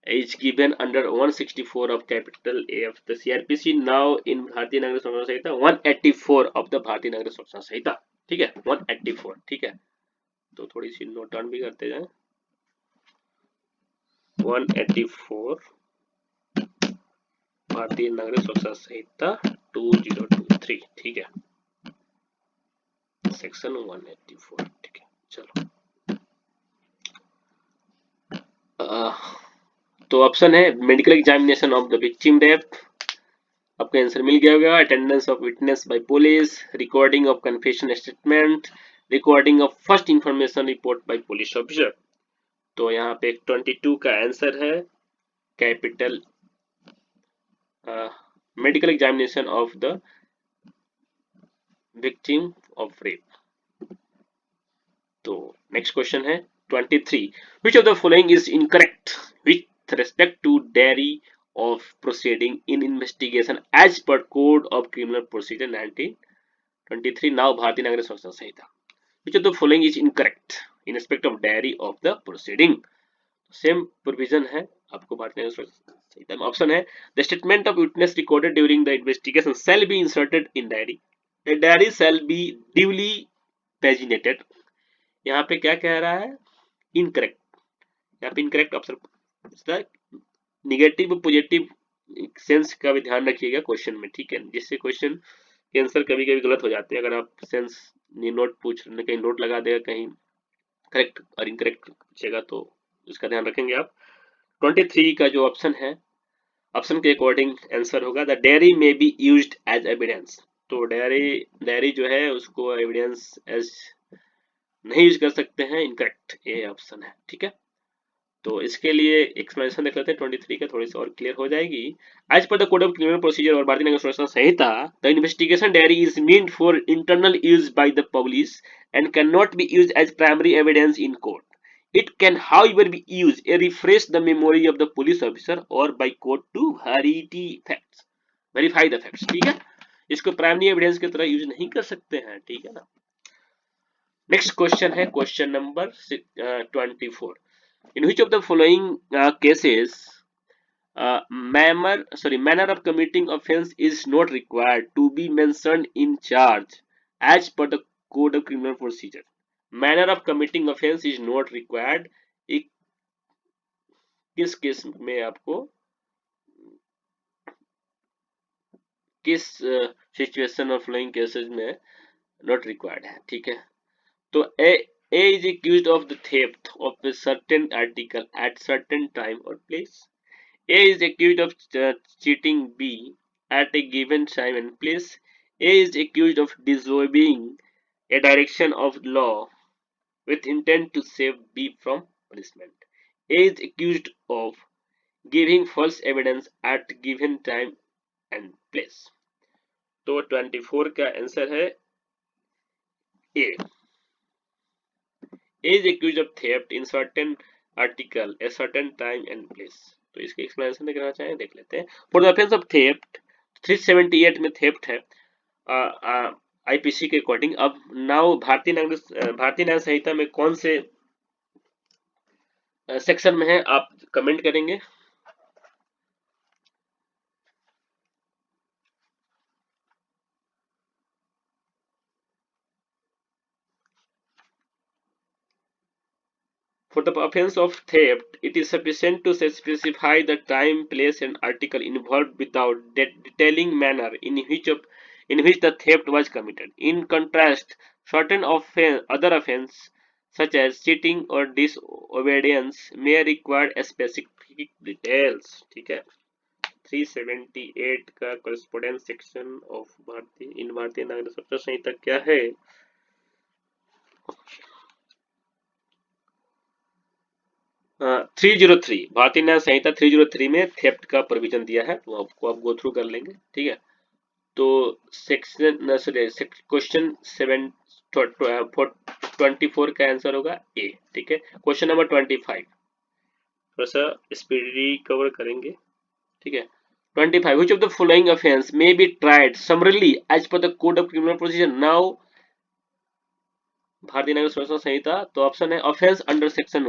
is given under 164 of capital A of the CRPC, now in भारतीय नागरिक सुरक्षा संहिता 184 of the भारतीय नागरिक सुरक्षा संहिता। ठीक है, 184। ठीक है, तो थोड़ी सी नोट डाउन भी करते जाएं। 184 भारतीय नागरिक सुरक्षा संहिता 2023। ठीक है, सेक्शन 184। ठीक है, चलो तो ऑप्शन है medical examination of the victim rape, आपका आंसर मिल गया होगा। Attendance of witness bye police, recording of confession statement, recording of first information report by police officer. तो यहाँ पे 22 का आंसर है capital medical examination of the victim of rape. तो next question है 23, which of the following is incorrect with respect to diary of proceeding in investigation as per code of criminal procedure 1923, now भारतीय नागरिक सुरक्षा संहिता। which of the following is incorrect in respect of diary of the proceeding, same provision है आपको भारतीय नागरिक सुरक्षा संहिता में। Option है, the statement of witness recorded during the investigation shall be inserted in diary, a diary shall be duly paginated। यहाँ पे क्या कह रहा है, इनकरेक्ट, यहाँ पे incorrect option, negative positive sense का भी ध्यान रखिएगा क्वेश्चन में। ठीक है, जिससे क्वेश्चन के आंसर कभी कभी गलत हो जाते हैं, अगर आप सेंस नोट पूछ कहीं नोट लगा देगा, कहीं करेक्ट और इनकरेक्ट पूछेगा, तो इसका ध्यान रखेंगे आप। 23 का जो ऑप्शन है, ऑप्शन के अकॉर्डिंग आंसर होगा द डायरी में बी यूज्ड एज एविडेंस। तो डायरी जो है उसको एविडेंस एज नहीं यूज कर सकते हैं, इनकरेक्ट ये ऑप्शन है। ठीक है, तो इसके लिए एक्सप्लेनेशन देख लेते हैं 23 का, थोड़ी सी और क्लियर हो जाएगी। As per the code of criminal procedure और Bharatiya Nagarik Suraksha Sanhita, the investigation diary is meant for internal use by the police and can not be used as primary evidence in court. It can however be used to refresh the memory of the police officer or by court to verify the facts। ठीक है, इसको primary evidence की तरह use नहीं कर सकते हैं। ठीक है ना, नेक्स्ट क्वेश्चन है question number 24, in which of the following cases manner of committing offense is not required to be mentioned in charge as per the code of criminal procedure। manner of committing offense is not required, किस case में आपको किस situation और flowing cases में not required है। ठीक है, तो A is accused of the theft of a certain article at certain time or place। A is accused of cheating B at a given time and place. A is accused of disobeying a direction of law with intent to save B from punishment. A is accused of giving false evidence at given time and place. तो 24 का answer है A. A is accused of theft in certain article, a certain time and place. तो इसके explanation देखना चाहें देख लेते हैं. For the offense of theft, 378 में थेफ्ट है आईपीसी के अकॉर्डिंग. अब नाउ भारतीय न्याय संहिता में कौन से सेक्शन में है आप कमेंट करेंगे. For the offense of theft, it is sufficient to specify the time, place, and article involved without detailing manner in which the theft was committed. In contrast, certain other offense such as cheating or disobedience may require specific details. ठीक है. 378 का correspondence section of भारतीय नागरिक संहिता क्या है. 303 भारतीय न्याय संहिता 303 में theft का प्रोविजन दिया है, तो आपको आप गो थ्रू कर लेंगे. ठीक है. तो सेक्शन क्वेश्चन 24 का आंसर होगा ए. ठीक है. क्वेश्चन नंबर 25 थोड़ा सा स्पीडी कवर करेंगे. ठीक है. 25 which of the following offense may be tried summarily as per the code of criminal procedure. Now भारतीय नागरिक सुरक्षा संहिता, तो ऑप्शन है offence under section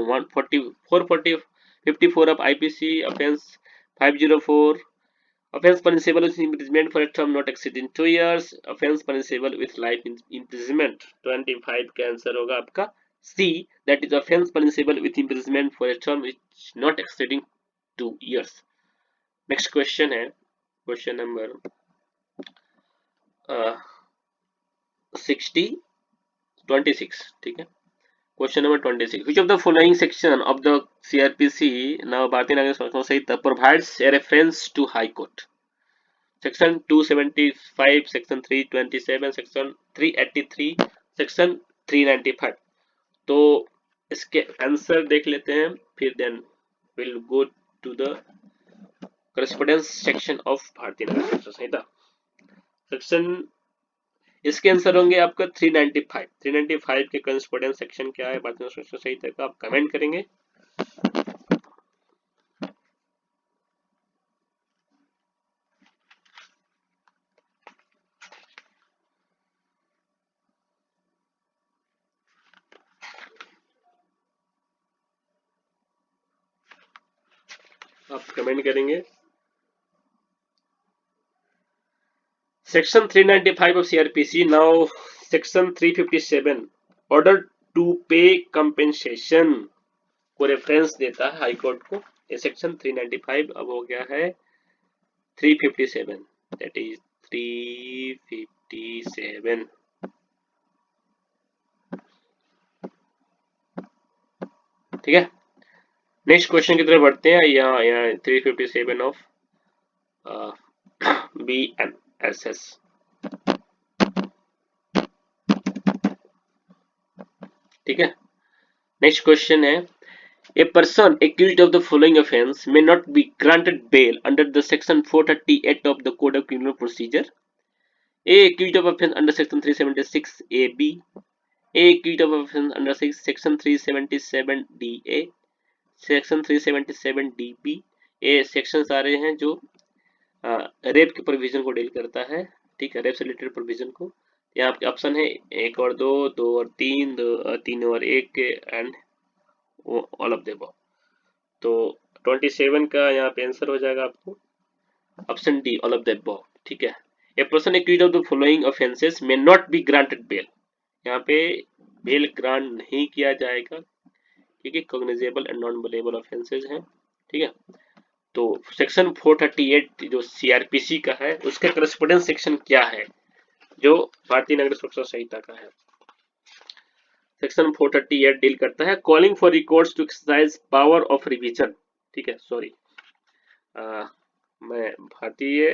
454 of IPC, offence 504, offence punishable with imprisonment for a term not exceeding 2 years, offence punishable with life imprisonment. 25 का answer होगा आपका C, that is offence punishable with imprisonment for a term which not exceeding 2 years. Next question है question number 26. ठीक है. Question number 26. Which of the following section of the CRPC, now भारतीय नागरिक संरक्षण संहिता, provides a reference to High Court? Section 275, Section 327, Section 383, Section 395. तो इसके answer देख लेते हैं, फिर then we'll go to the correspondence section of भारतीय नागरिक संरक्षण संहिता. सेक्शन इसके आंसर होंगे आपका 395 के करस्पोंडेंस सेक्शन क्या है भारतीय संरक्षण संहिता का, आप कमेंट करेंगे. आप कमेंट करेंगे. Section 395 of CRPC. Now Section 357 order to pay compensation को रेफरेंस देता है हाई कोर्ट को. ये सेक्शन 395 अब हो गया है 357, दैट इज 357. ठीक है. नेक्स्ट क्वेश्चन की तरफ बढ़ते हैं. यहाँ 357 ऑफ BNSS. ठीक है. नेक्स्ट क्वेश्चन है, a person accused of the following offense may not be granted bail under the section 438 of the code of criminal procedure. A accused of offense under section 376 AB, A accused of offense under section 377 DA, section 377 DB. ये sections आ रहे हैं जो rape के provision को deal करता है. ठीक है. रेप से रिलेटेड प्रोविजन को. यहाँ आपके ऑप्शन है 1 और 2, 2 और 3, 3 और 1 and all of the above. तो 27 का यहाँ पे आंसर हो जाएगा आपको option D, all of the above. ठीक है. A person accused of the following offences may not be granted bail. यहाँ पे बेल ग्रांट नहीं किया जाएगा क्योंकि cognizable and non bailable offences हैं. ठीक है. तो सेक्शन 438 जो सीआरपीसी का है उसका करस्पोंडेंस सेक्शन क्या है जो भारतीय नागरिक सुरक्षा संहिता का है. सेक्शन 438 डील करता है calling for records to exercise power of revision. ठीक है. सॉरी, मैं भारतीय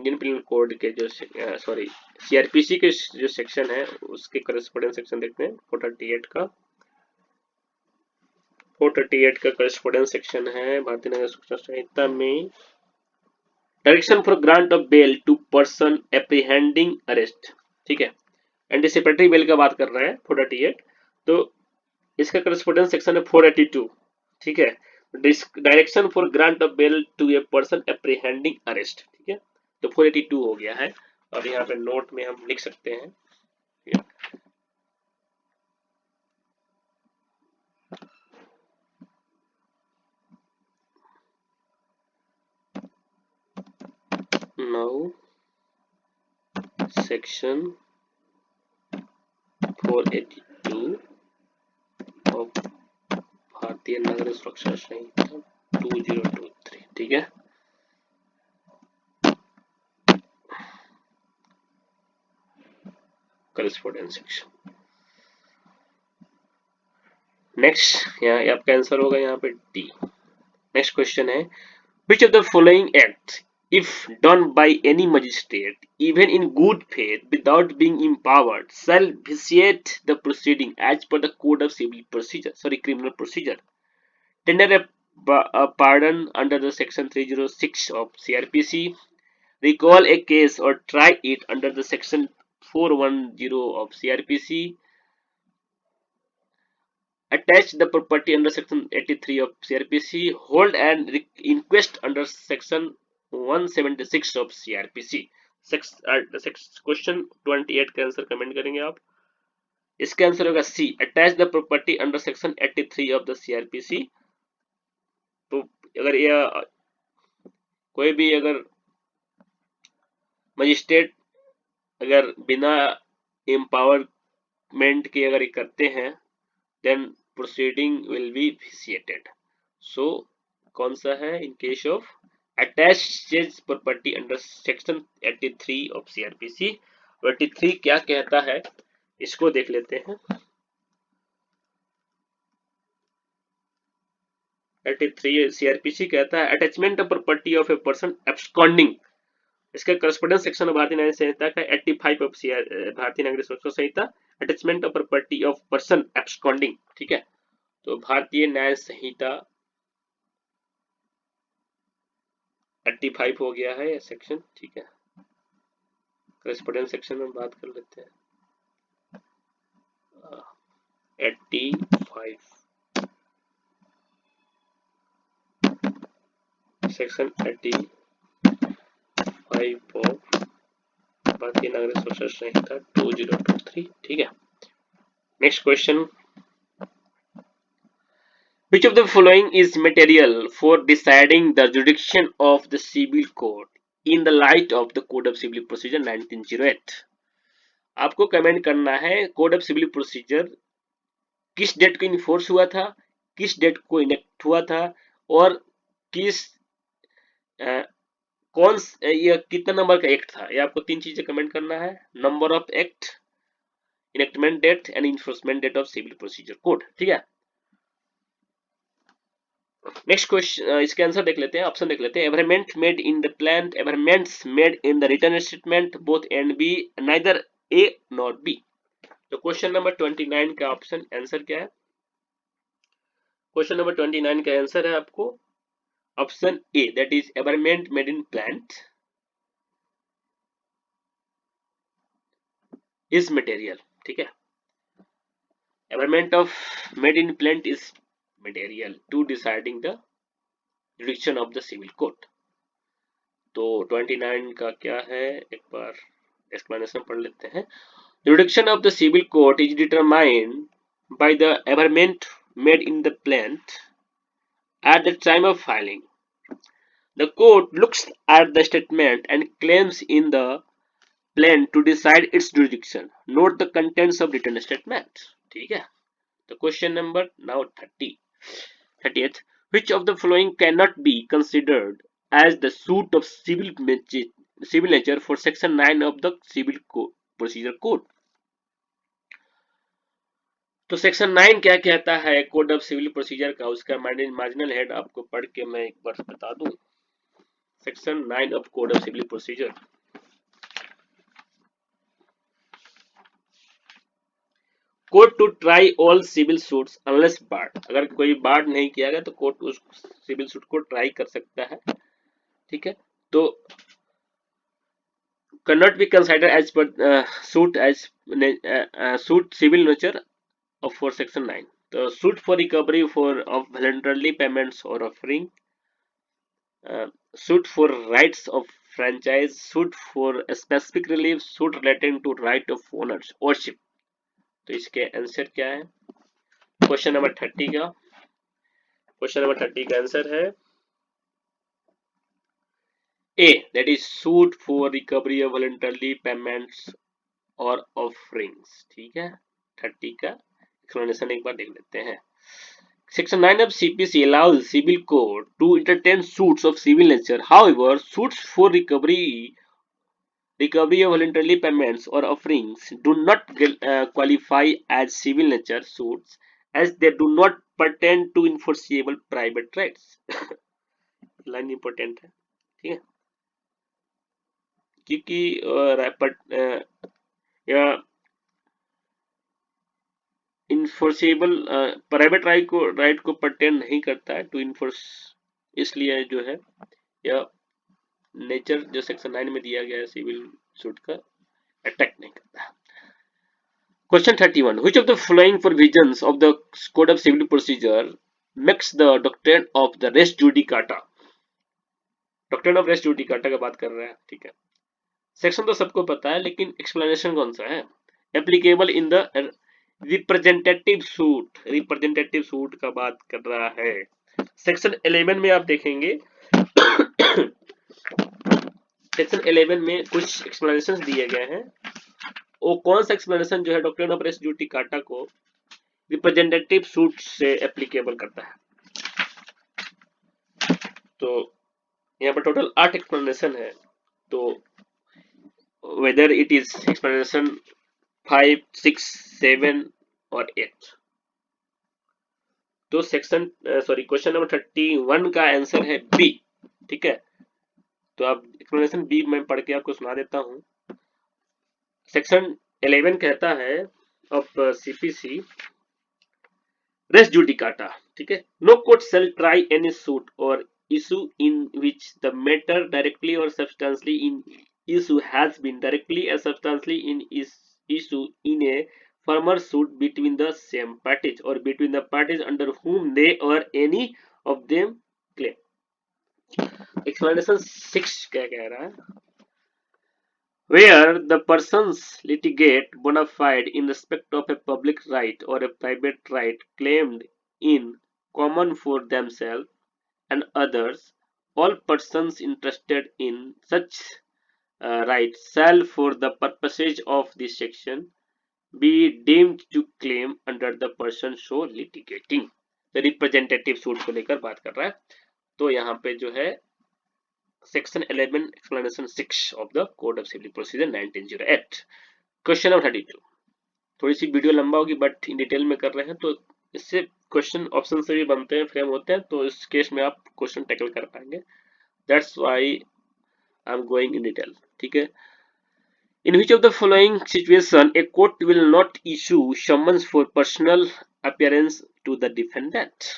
इंडियन पिनल कोड के जो सॉरी सीआरपीसी के जो सेक्शन है उसके करस्पोंडेंस सेक्शन देखते हैं 438 का करस्पोंडेंस सेक्शन है भारतीय नागरिक सुरक्षा संहिता में direction for grant of bail to person apprehending arrest. ठीक है, एंटीसिपेटरी बेल का बात कर रहा है 438, तो इसका करस्पोंडेंस सेक्शन है 482। ठीक है, direction for grant of bail to a person apprehending arrest. ठीक है, तो 482 हो गया है और यहाँ पे नोट में हम लिख सकते हैं now section 482 of Bharatiya Nagarik Suraksha संहिता 2023। ठीक है, करस्पोंडेंस सेक्शन। नेक्स्ट यहाँ आपका आंसर होगा यहाँ पे डी। नेक्स्ट क्वेश्चन है which of the following acts if done by any magistrate even in good faith without being empowered shall vitiate the proceeding as per the code of civil procedure, sorry, criminal procedure? Tender a pardon under the section 306 of CRPC, recall a case or try it under the section 410 of CRPC, attach the property under section 83 of CRPC, hold an inquest under section 176 of CRPC। Question 28 का answer comment करेंगे आप। इसका answer होगा C, attach the property under section 83 of the CrPC. तो अगर यह कोई भी अगर मजिस्ट्रेट अगर बिना एम्पावरमेंट के अगर ये करते हैं then proceeding will be vitiated। so कौन सा है? in case of attached property under section 83 of CRPC। 83 क्या कहता है इसको देख लेते हैं। 83 CRPC कहता है attachment of property of a person absconding. इसका करस्पोंडेंस सेक्शन भारतीय न्याय संहिता का 85 of Bharatiya Nagarik Suraksha Sanhita, attachment of property of person absconding. ठीक है, तो भारतीय न्याय संहिता 85 हो गया है यह सेक्शन। ठीक है, करस्पोंडेंस सेक्शन में बात कर लेते हैं 85 सेक्शन 85 ऑफ भारतीय नागरिक सुरक्षा संहिता 2023। ठीक है, next question, which of the following is material for deciding the jurisdiction of the civil court in the light of the code of civil procedure 1908? आपको कमेंट करना है कोड ऑफ सिविल प्रोसीजर किस date को enforce हुआ था, किस date को enact हुआ था और किस कौन ये कितना नंबर का एक्ट था। ये आपको तीन चीजें कमेंट करना है, number of act, enactment date and enforcement date of civil procedure code. ठीक है, नेक्स्ट क्वेश्चन, इसके आंसर देख लेते हैं, ऑप्शन देख लेते हैं। Averment made in the plan, averments made in the return statement, both and B, neither A not B. तो क्वेश्चन नंबर 29 का ऑप्शन आंसर क्या है? क्वेश्चन नंबर 29 का आंसर है आपको option A, that is averment made in plaint is material. ठीक है, averment of made in plaint is material to deciding the jurisdiction of the civil court. तो 29 का क्या है, एक बार एक्सप्लेनेशन पढ़ लेते हैं। Jurisdiction of the civil court is determined by the averment made in the plaint at the time of filing. The court looks at the statement and claims in the plaint to decide its jurisdiction. Note the contents of written statement. ठीक है, तो question number now 38th. Which of the following cannot be considered as the suit of civil nature for section 9 of the civil procedure code? तो section 9 क्या कहता है code of civil procedure का, उसका marginal head आपको पढ़ के मैं एक बार बता दूं। Section 9 of code of civil procedure, court to try all civil suits unless barred, अगर कोई बार्ड नहीं किया गया तो कोर्ट उस सिविल सूट को ट्राई कर सकता है, ठीक है। तो cannot be considered as per suit as suit civil nature of for section 9. तो suit for recovery for of voluntarily payments or offering, suit for rights of franchise, suit for a specific relief, suit relating to right of owners ownership। तो इसके answer क्या है? Question number 30 का answer है A, that is suit for recovery of voluntarily payments और offerings, ठीक है। 30 का एक्सप्लेनेशन एक बार देख लेते हैं। Section 9 of CPC allows civil court to entertain suits of civil nature. However, suits for recovery of voluntarily payments or offerings do not qualify as civil nature suits as they do not pertain to enforceable private rights। Line important है, ठीक है, क्योंकि enforceable private right को परटेन नहीं करता है to enforce, इसलिए जो है यह नेचर जो सेक्शन 9 में दिया गया है सिविल सूट का अटैक नहीं करता। Question 31, which of the following provisions of the code of civil procedure makes the doctrine of the res judicata, doctrine of res judicata का बात कर रहे हैं, ठीक है। सेक्शन तो सबको पता है लेकिन एक्सप्लेनेशन कौन सा है? Applicable in the representative suit का बात कर रहा है। सेक्शन 11 में आप देखेंगे सेक्शन 11 में कुछ एक्सप्लेनेशंस दिए गए हैं। वो कौन सा एक्सप्लेनेशन जो है डॉक्ट्रिन ऑफ रेस जुडिकाटा को रिप्रेजेंटेटिव सूट से एप्लीकेबल करता है? तो यहाँ पर टोटल 8 एक्सप्लेनेशन है। तो वेदर इट इज एक्सप्लेनेशन 5, 6, 7 और 8, तो सेक्शन क्वेश्चन नंबर 31 का आंसर है बी, ठीक है। तो अब एक्सप्लेनेशन बी मैं पढ़ के आपको सुना देता हूं। सेक्शन 11 कहता है ऑफ सीपीसी रेस जुडिकाटा, ठीक है। No court shall try any suit or issue in which the matter directly और substantially in issue has been directly and substantially in issue in a former suit between the same parties or between the parties under whom they or any of them claim। Explanation 6 क्या कह रहा है? Where the persons litigate bona fide in respect of a public right or a private right claimed in common for themselves and others, all persons interested in such right shall for the purposes of this section be deemed to claim under the person so litigating। the representative suit को लेकर बात कर रहा है। तो यहाँ पे जो है section 11 explanation 6 of the code of civil procedure 1908। Question number 32, थोड़ी सी वीडियो लंबा होगी बट इन डिटेल में कर रहे हैं, तो इससे क्वेश्चन ऑप्शन से भी बनते हैं, फ्रेम होते हैं, तो इस केस में आप क्वेश्चन टैकल कर पाएंगे। That's why I am going in detail, ठीक है। In which of the following situation a court will not issue summons for personal appearance to the defendant?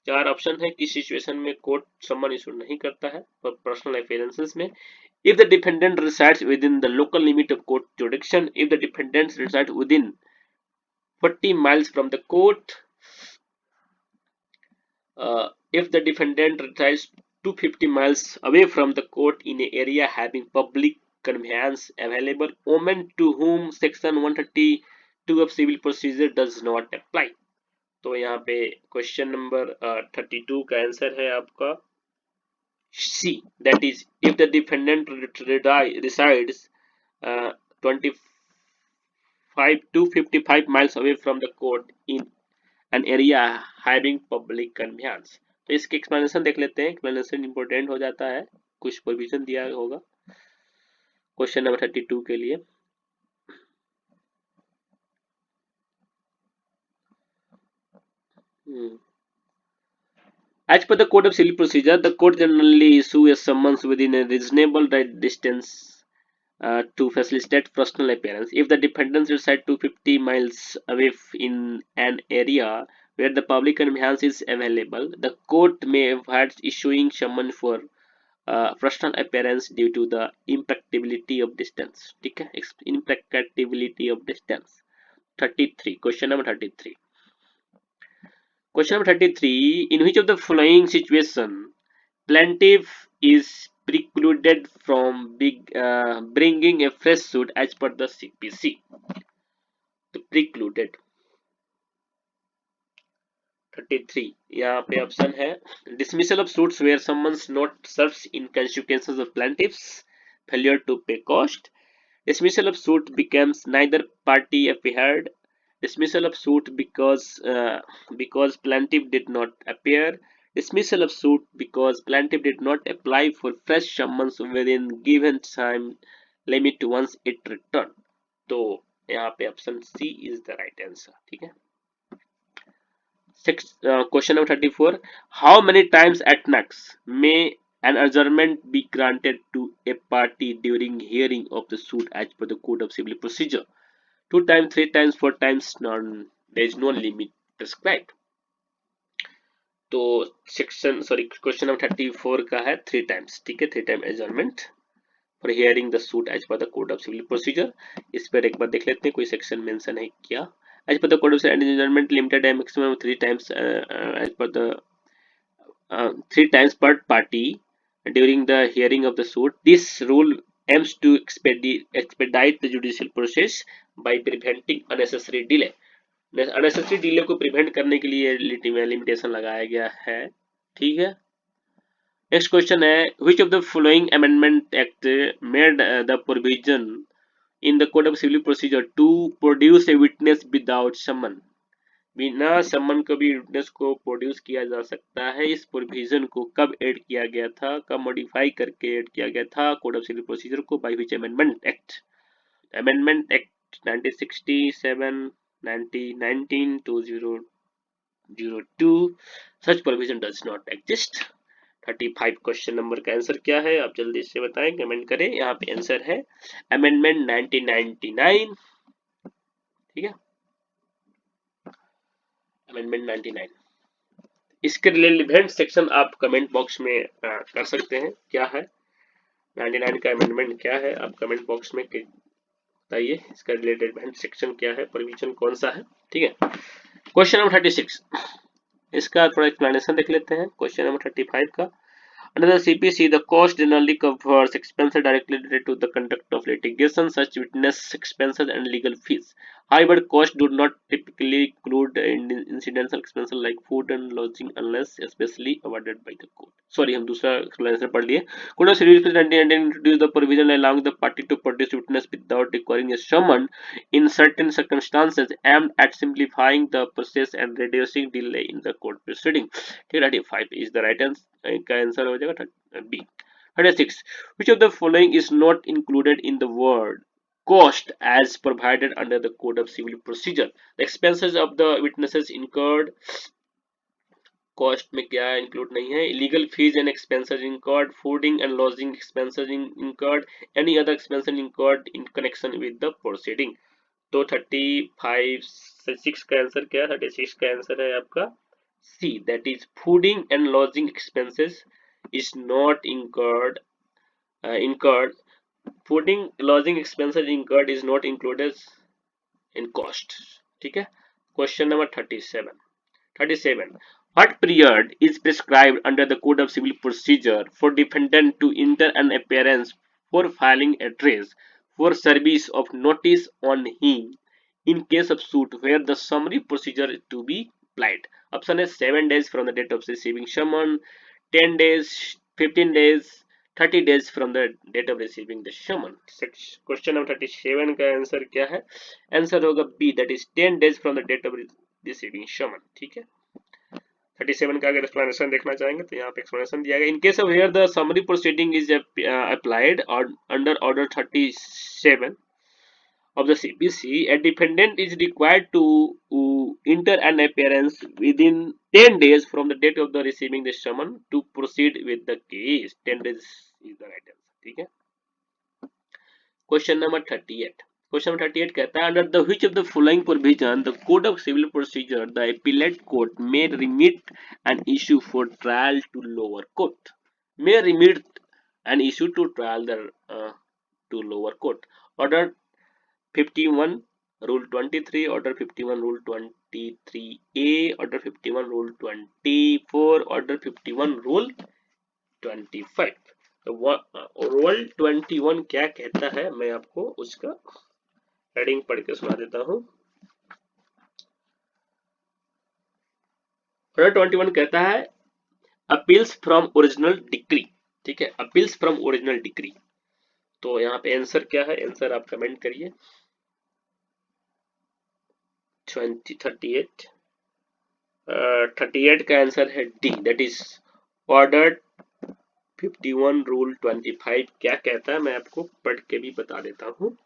चार ऑप्शन है किस सिचुएशन में कोर्ट सम्मन इशू नहीं करता है और पर्सनल अपियरेंसेस में। If the defendant resides within the local limit of court jurisdiction, if the defendant resides within 40 miles from the court, if the defendant resides 250 miles away from the court in an area having public conveyance available, women to whom section 132 of civil procedure does not apply। तो यहाँ पे question number 32 का answer है आपका C, that is if the defendant resides 25 to 55 miles away from the court in an area having public conveyance। तो इसके explanation देख लेते हैं, एक्सप्लेनेशन इंपॉर्टेंट हो जाता है, कुछ प्रोविजन दिया होगा क्वेश्चन नंबर 32 के लिए। As per the code of civil procedure, the court generally issue a summons within a reasonable distance to facilitate personal appearance. If the defendants reside 250 miles away in an area where the public conveyance is available, the court may avoid issuing summons for personal appearance due to the impracticability of distance. ठीक है, impracticability of distance. 33. Question number 33. Question number 33. In which of the following situation plaintiff is precluded from bringing a fresh suit as per the CPC? तो precluded 33 यहाँ पे option है dismissal of suits where someone's not serves in consequences of plaintiff's failure to pay cost. Dismissal of suit becomes neither party appeared. Dismissal of suit because plaintiff did not appear. Dismissal of suit because plaintiff did not apply for fresh summons within given time limit once it returned. तो यहाँ पे option C is the right answer. ठीक है. Question number 34. How many times at max may an adjournment be granted to a party during hearing of the suit as per the Code of Civil Procedure? 2 times, 3 times, 4 times, none. There is no limit prescribed. तो question number 34 का है 3 times. ठीक है, 3 time adjournment for hearing the suit as per the code of civil procedure. इस पर एक बार देख लेते हैं, कोई सेक्शन मेंशन है क्या. As per the code of adjournment, limited time maximum of 3 times as per the 3 times per party during the hearing of the suit. This rule aims to expedite the judicial process by preventing unnecessary delay. Unnecessary delay को prevent करने के लिए limitation लगाया गया है. ठीक है. Next question है which of the following amendment act made the provision in the code of civil procedure to produce a witness without summon. बिना समन को भी विटनेस को प्रोड्यूस किया जा सकता है. इस प्रोविजन को कब ऐड किया गया था, कब मॉडिफाई करके ऐड किया गया था कोड ऑफ सिविल प्रोसीजर को, by which amendment act. Amendment act 1967, 1919, 2002. Such provision does not exist. 35 question number का आंसर क्या है, आप जल्दी से बताएं, कमेंट करें. यहाँ पे आंसर है अमेंडमेंट 1999. ठीक है, अमेंडमेंट 99. इसके रिलेवेंट सेक्शन आप कमेंट बॉक्स में कर सकते हैं. क्या है 99 का अमेंडमेंट, क्या है आप कमेंट बॉक्स में बताइए. इसका रिलेवेंट सेक्शन क्या है, प्रोविजन कौन सा है. ठीक है. क्वेश्चन नंबर 36, इसका थोड़ा एक्सप्लेनेशन देख लेते हैं. क्वेश्चन नंबर 35 का under the CPC, the cost generally covers expenses directly related to the conduct of litigation, such witness expenses and legal fees. However, costs do not typically include incidental expenses like food and lodging unless especially awarded by the court. Sorry, हम दूसरा explanation पढ़ लिए. Code of Civil Procedure 1919 introduced the provision allowing the party to produce witness without requiring a summon in certain circumstances, aimed at simplifying the process and reducing delay in the court proceeding. 35 is the right answer. का answer हो जाएगा B. 36. Which of the following is not included in the word cost as provided under the code of civil procedure? The expenses of the witnesses incurred. Cost में क्या include नहीं है. Legal fees and expenses incurred, fooding and lodging expenses incurred, any other expenses incurred in connection with the proceeding. तो 36 का answer क्या है, 36 का answer है आपका C, that is fooding and lodging expenses is not incurred. Fooding lodging expenses incurred is not included in cost. ठीक है. Question number 37. What period is prescribed under the Code of Civil Procedure for defendant to enter an appearance for filing address for service of notice on him in case of suit where the summary procedure is to be applied? Option is 7 days from the date of receiving summon, 10 days, 15 days, 30 days from the date of receiving the summon. Question number 37 का answer क्या है, answer होगा B, that is 10 days from the date of receiving summon. ठीक है. 37 का अगर explanation देखना चाहेंगे तो यहाँ पे एक्सप्लेनेशन दिया गया. इन case of here the summary proceeding is applied under order 37 of the CPC, a defendant is required to enter an appearance within 10 days from the date of the receiving the summon to proceed with the case. 10 days is the right answer. ठीक है. Question number 38। Question number 38 कहता है under the which of the following provision the code of civil procedure the appellate court may remit an issue for trial to lower court, may remit an issue to trial the to lower court. Order 51, Rule 23, Order 51, Rule 23A, Order 51, Rule 24, Order 51, Rule 25। तो Rule 21 क्या कहता है, मैं आपको उसका heading पढ़ के सुना देता हूँ। Order 21 कहता है अपील्स फ्रॉम ओरिजिनल डिक्री, ठीक है, अपील्स फ्रॉम ओरिजिनल डिक्री। तो यहाँ पे आंसर क्या है, आंसर आप कमेंट करिए। 38 38 का आंसर है D, that is order 51 rule 25 क्या कहता है, मैं आपको पढ़ के भी बता देता हूँ।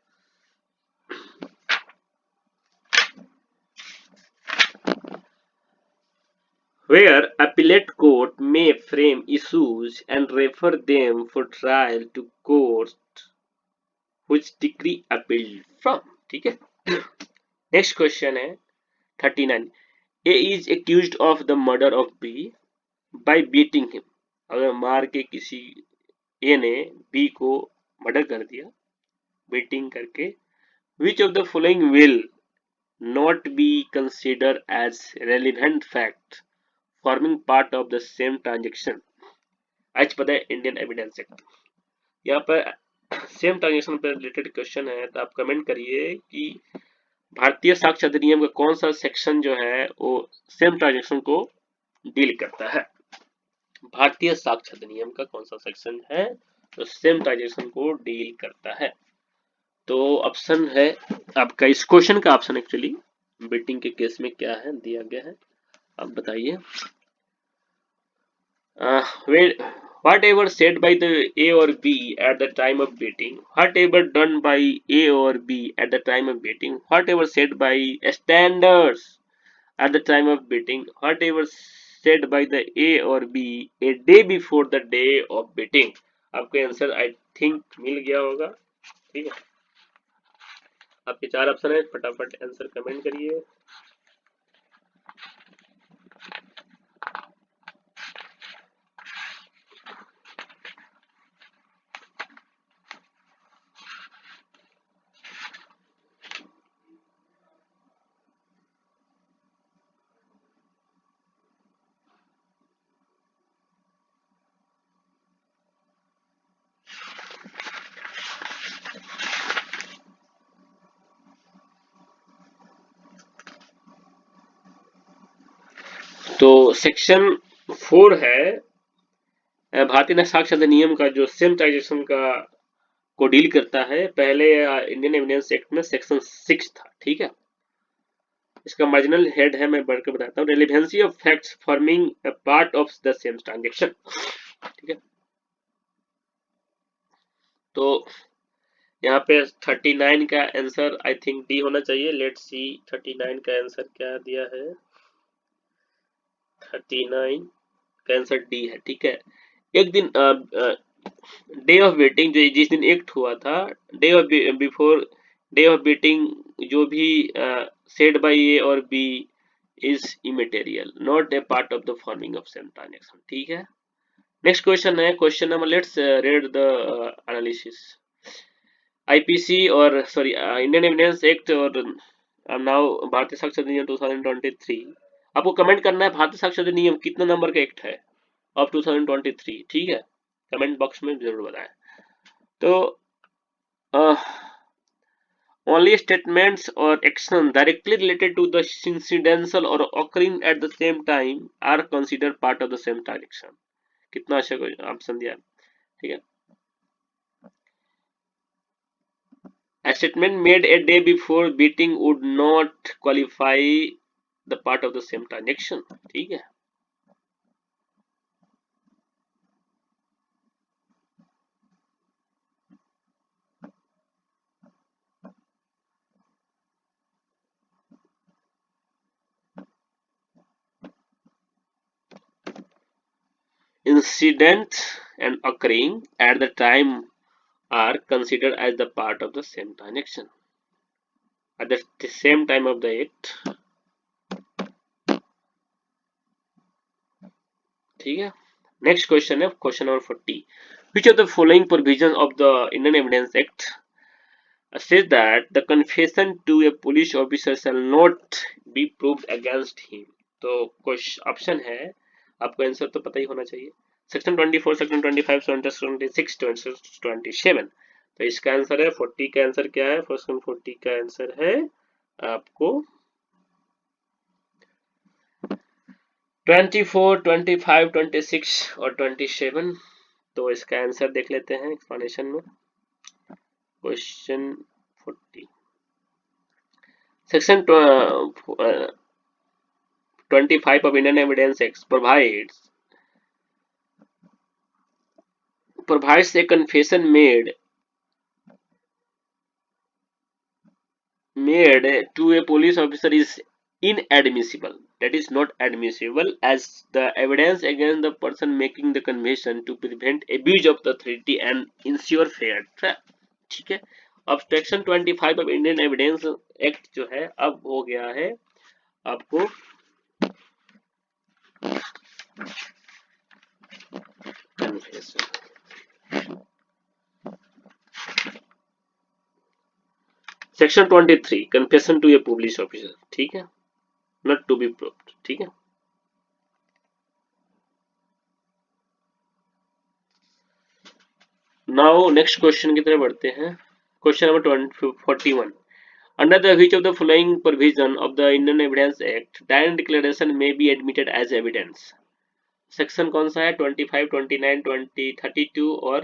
Where appellate court may frame issues and refer them for trial to court which decree appealed from, ठीक है। नेक्स्ट क्वेश्चन है 39। A is accused of the murder of B by beating him। अगर मार के किसी ए ने बी को murder कर दिया बीटिंग करके, which of the following will not be considered as relevant fact forming part of the same transaction आज पता है इंडियन एविडेंस एक्ट। यहाँ पर सेम ट्रांजेक्शन पर रिलेटेड क्वेश्चन है, तो आप कमेंट करिए कि भारतीय साक्ष्य अधिनियम का कौन सा सेक्शन जो है वो सेम ट्रांजेक्शन को डील करता है। भारतीय साक्ष्य अधिनियम का कौन सा सेक्शन है तो सेम ट्रांजेक्शन को डील करता है। तो ऑप्शन है आपका, इस क्वेश्चन का ऑप्शन एक्चुअली बीटिंग के केस में क्या है दिया गया है, आप बताइए। Whatever said by the A or B at the time of beating, whatever done by A or B at the time of beating, whatever said by standards at the time of beating, whatever said by the A or B a day before the day of beating। आपको answer I think मिल गया होगा, ठीक है। आपके चार option है, फटाफट answer comment करिए। तो सेक्शन 4 है भारतीय साक्ष्य अधिनियम का जो सेम ट्रांजेक्शन का को डील करता है। पहले इंडियन एविडेंस एक्ट में सेक्शन 6 था, ठीक है। इसका मार्जिनल हेड है, मैं बढ़ के बताता हूँ, relevancy of facts forming a part of the same transaction, ठीक है। तो यहाँ पे 39 का आंसर आई थिंक डी होना चाहिए। लेट्स सी 39 का आंसर क्या दिया है। 39 का आंसर डी है, ठीक है। एक दिन डे ऑफ बेटिंग जो जिस दिन एक्ट हुआ था, day of before day of betting जो भी सेड बाय ए और B is immaterial, not a part of the forming of same transaction, ठीक है। नेक्स्ट क्वेश्चन है question number, let's read the analysis. IPC और sorry Indian evidence act और now Bharatiya Sakshya अधिनियम 2023। आपको कमेंट करना है भारतीय साक्ष्य अधिनियम कितना नंबर का एक्ट है ऑफ 2023, ठीक है। कमेंट बॉक्स में जरूर बताएं। तो only statements or action directly related to the incidental or occurring at the same time are considered part of the same transaction। कितना अच्छा ऑप्शन दिया, ठीक है। A statement made a day before beating would not qualify the part of the same transaction, ठीक है। Incident and occurring at the time are considered as the part of the same transaction at the same time of the act. ठीक है. Next question है question number 40. Which of the following provisions of the Indian Evidence Act says that the confession to a police officer shall not be proved against him? तो कुछ option है, आपको answer तो पता ही होना चाहिए. Section 24, section 25, section 26, section 27. तो इसका आंसर है 40 का आंसर क्या है? सेक्शन 40 का आंसर है आपको 24, 25, 26 और 27. तो इसका आंसर देख लेते हैं एक्सप्लेनेशन में. Question 40 section 25 of Indian Evidence Act provides a confession made to a police officer is inadmissible, that is not admissible as the evidence against the person making the confession to prevent abuse of the authority and ensure fair trial. ठीक है. अब section 25 of Indian evidence act जो है अब हो गया है आपको confession. Section 23 confession to a police officer. ठीक है, नॉट टू बी प्रूव्ड. ठीक है. नाउ नेक्स्ट क्वेश्चन की तरफ बढ़ते हैं. Question number 41. Under the which of the following provision of the Indian Evidence Act, direct declaration may be admitted as evidence? Section कौन सा है? 25, 29, 20, 32 और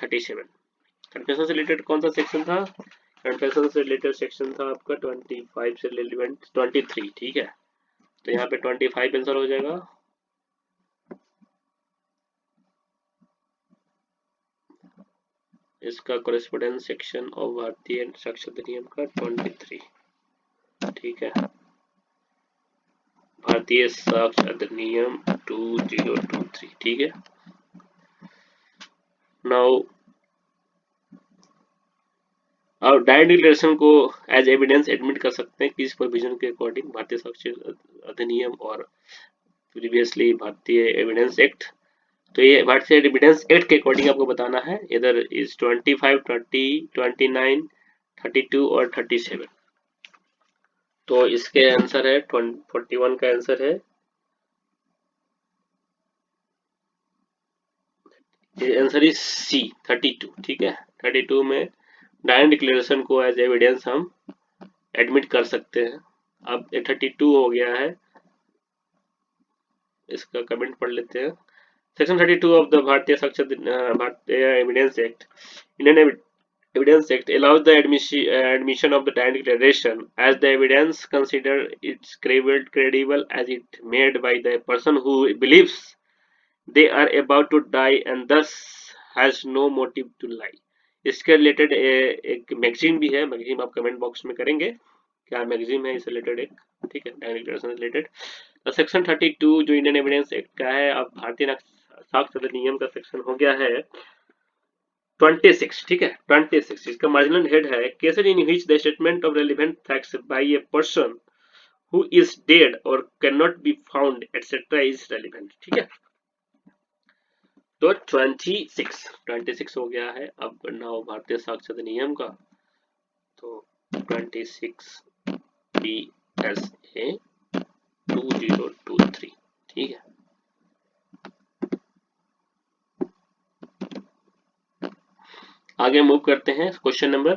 37. कन्फेशन से रिलेटेड कौन सा सेक्शन था? कन्फेशन से रिलेटेड सेक्शन था आपका 25 से रिलेवेंट 23. ठीक है, तो यहाँ पे 25 आंसर हो जाएगा. इसका कोरेस्पोंडेंस सेक्शन ऑफ भारतीय साक्ष्य अधिनियम का 23. ठीक है, भारतीय साक्ष्य अधिनियम 2023. ठीक है. नाउ अब डायरेक्ट डिक्लेरेशन को एज एविडेंस एडमिट कर सकते हैं किस प्रोविजन के अकॉर्डिंग? भारतीय साक्ष्य अधिनियम और प्रीवियसली भारतीय एविडेंस एक्ट. तो ये भारतीय एविडेंस एक्ट के अकॉर्डिंग आपको बताना है इधर इज 25, 30, 29, 32 और 37. तो इसके आंसर है 41 का आंसर है. Answer is C 32. ठीक है, 32 में डायरेक्ट डिक्लेरेशन को एज एविडेंस हम एडमिट कर सकते हैं. अब 32 हो गया है, इसका कमेंट पढ़ लेते हैं. सेक्शन 32 ऑफ द भारतीय साक्ष्य भारतीय evidence act, Indian Evidence Act allows the admission of the direct declaration as the evidence considered it's credible as it made by the person who believes they are about to die and thus has no motive to lie. इसके related एक magazine भी है, magazine आप comment box में करेंगे क्या magazine है इससे रिलेटेड एक. ठीक है, डायरेक्ट डिक्लेरेशन से रिलेटेड. सेक्शन 32 जो इंडियन एविडेंस एक्ट का है, अब भारतीय साक्ष्य अधिनियम का सेक्शन हो गया है 26. ठीक है, 26. इसका मार्जिनल हेड है cases in which the statement of relevant facts by a person who is dead or can not be found etcetera is relevant. ठीक है, तो 26 हो गया है. अब नाउ भारतीय साक्ष्य अधिनियम का, तो 26 BSA 2023. ठीक है, आगे मूव करते हैं. Question number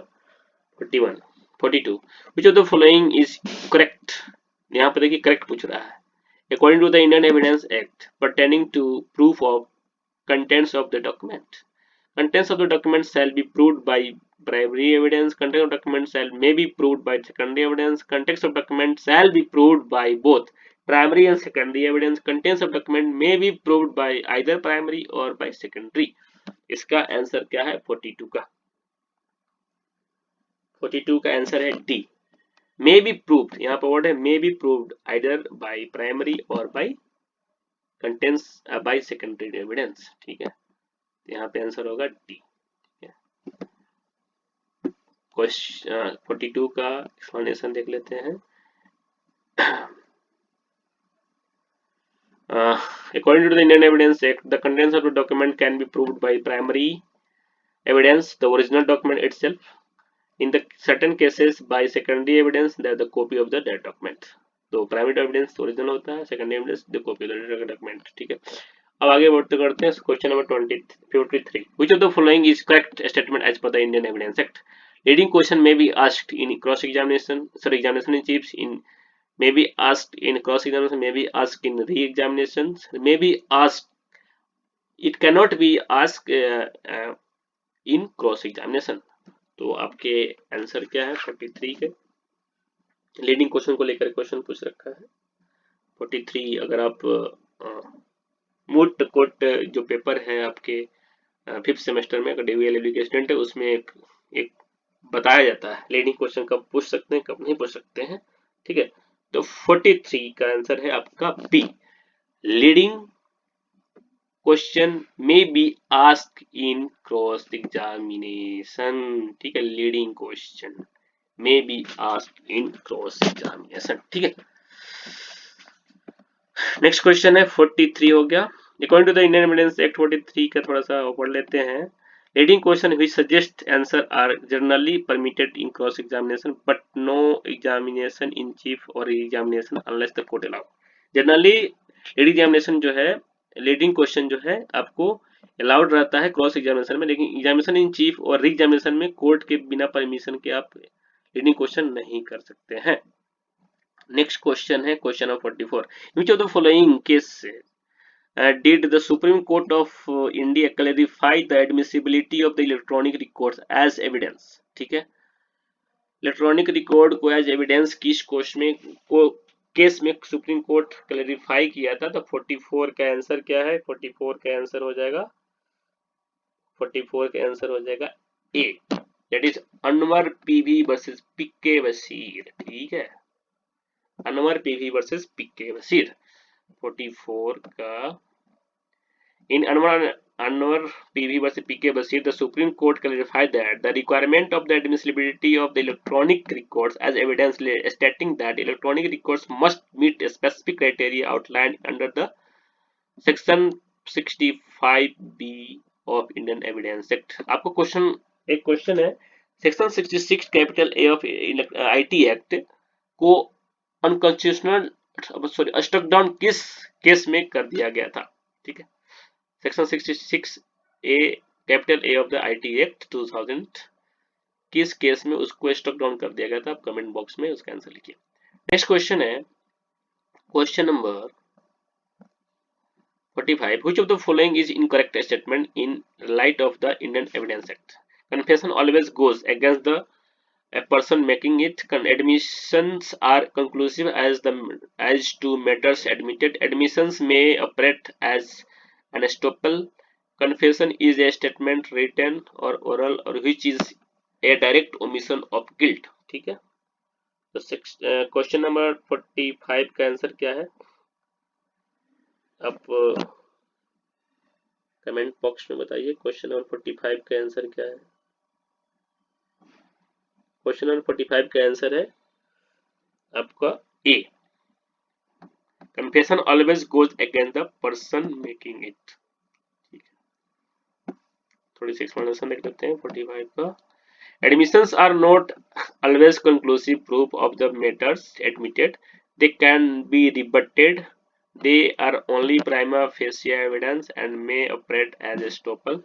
41, 42. Which of the following is correct? यहाँ पे देखिए करेक्ट पूछ रहा है. According to the Indian Evidence Act pertaining to proof of contents of the document, contents of the document shall be proved by primary evidence. Contents of document shall may be proved by secondary evidence. Contents of document shall be proved by both primary and secondary evidence. Contents of document may be proved by either primary or by secondary. इसका answer क्या है? 42 का. 42 का answer है D, may be proved. यहाँ पर word है may be proved either by primary or by contents by secondary evidence. ठीक है, यहाँ पे आंसर होगा डी. क्वेश्चन 42 का एक्सप्लेनेशन देख लेते हैं। According to the Indian Evidence Act, the contents of the document can be proved by primary evidence, the original document itself. In the certain cases, by secondary evidence, that the copy of the that document. तो primary evidence original होता है, secondary evidence the copy of the document. ठीक है, अब आगे बढ़ते करते हैं question number 53। Which of the following is correct statement as per the Indian evidence Act? Leading question में be asked in cross examination, sorry examination in chiefs, in may be asked in cross examination, may be asked in re-examinations, may be asked, it cannot be asked in cross examination। तो आपके answer क्या है 43 के? Leading question को लेकर question पूछ रखा है 43। अगर आप मूट कोट जो पेपर है आपके 5th सेमेस्टर में, अगर डीवीएलएलबी के स्टूडेंट है, उसमें एक बताया जाता है लीडिंग क्वेश्चन कब पूछ सकते हैं, कब नहीं पूछ सकते हैं। ठीक है, तो 43 का आंसर है आपका बी, लीडिंग क्वेश्चन में be asked in cross examination. ठीक है, लीडिंग क्वेश्चन में be asked in cross examination. ठीक है, नेक्स्ट क्वेश्चन है 43 हो गया। According to the Indian evidence act 43 का थोड़ा सा पढ़ लेते हैं। Leading question which suggest answer are generally permitted in cross examination but no examination in chief or examination unless the court allow। Generally leading examination जो है, leading question जो है आपको अलाउड रहता है क्रॉस एग्जामिनेशन में, लेकिन एग्जामिनेशन इन चीफ और री एग्जामिनेशन में कोर्ट के बिना परमिशन के आप लीडिंग क्वेश्चन नहीं कर सकते हैं। नेक्स्ट क्वेश्चन है question number 44। Which of the following cases did the Supreme Court of India clarify the admissibility of the electronic records as evidence? ठीक है, इलेक्ट्रॉनिक रिकॉर्ड को एज एविडेंस किस केस में सुप्रीम कोर्ट क्लैरिफाई किया था? तो 44 का आंसर क्या है? 44 का आंसर हो जाएगा, 44 का आंसर हो जाएगा A, that is Anvar PV versus PK Basheer. ठीक है, Anvar PV versus PK Basheer 44 का। In Anwar PV versus PK Basir, the Supreme Court clarified that the requirement of the admissibility of the electronic records as evidence, stating that electronic records must meet a specific criteria outlined under the Section 65B of Indian Evidence Act। आपको question, एक question है, section 66 capital A of IT act को unconstitutional, sorry struck down किस case में कर दिया गया था? ठीक है, section 66 A capital A of the IT act 2000 किस केस में उसको स्ट्रक डाउन कर दिया गया था? आप कमेंट बॉक्स में उसका आंसर लिखिए। नेक्स्ट क्वेश्चन है question number 45। Which of the following is incorrect statement in light of the Indian evidence act? Confession always goes against the a person making it। Admissions are conclusive as to matters admitted। Admissions may operate as an estoppel। Confession is a statement written or oral or which is a direct omission of guilt। ठीक है, तो question number 45 का answer क्या है? आप comment box में बताइए question number 45 का आंसर क्या है। क्वेश्चन नंबर 45 का आंसर है आपका ए, confession always goes against the person making it। ठीक है, थोड़ी सी एक्सप्लेनेशन देख लेते हैं 45 का। Admissions are not always conclusive proof of the matters admitted। They can be rebutted। They are only prima facie evidence and may operate as estoppel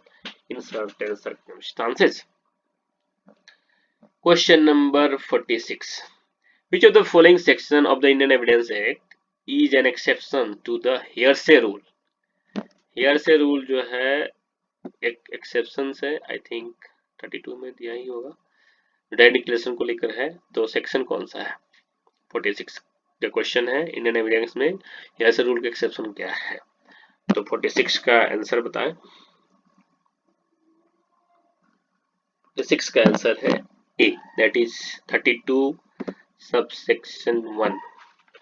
in certain circumstances। Question number 46। Which of the following section of the Indian Evidence Act is an exception to the hearsay rule? hearsay rule जो है एक exception है, I think 32 में दिया ही होगा, direct declaration को लेकर है, तो सेक्शन कौन सा है? 46 का क्वेश्चन है, इंडियन एविडेंस में हेयरसे रूल का एक्सेप्शन क्या है? तो 46 का आंसर बताएं। 46 का आंसर है ए, दैट इज 32 सबसेक्शन 1।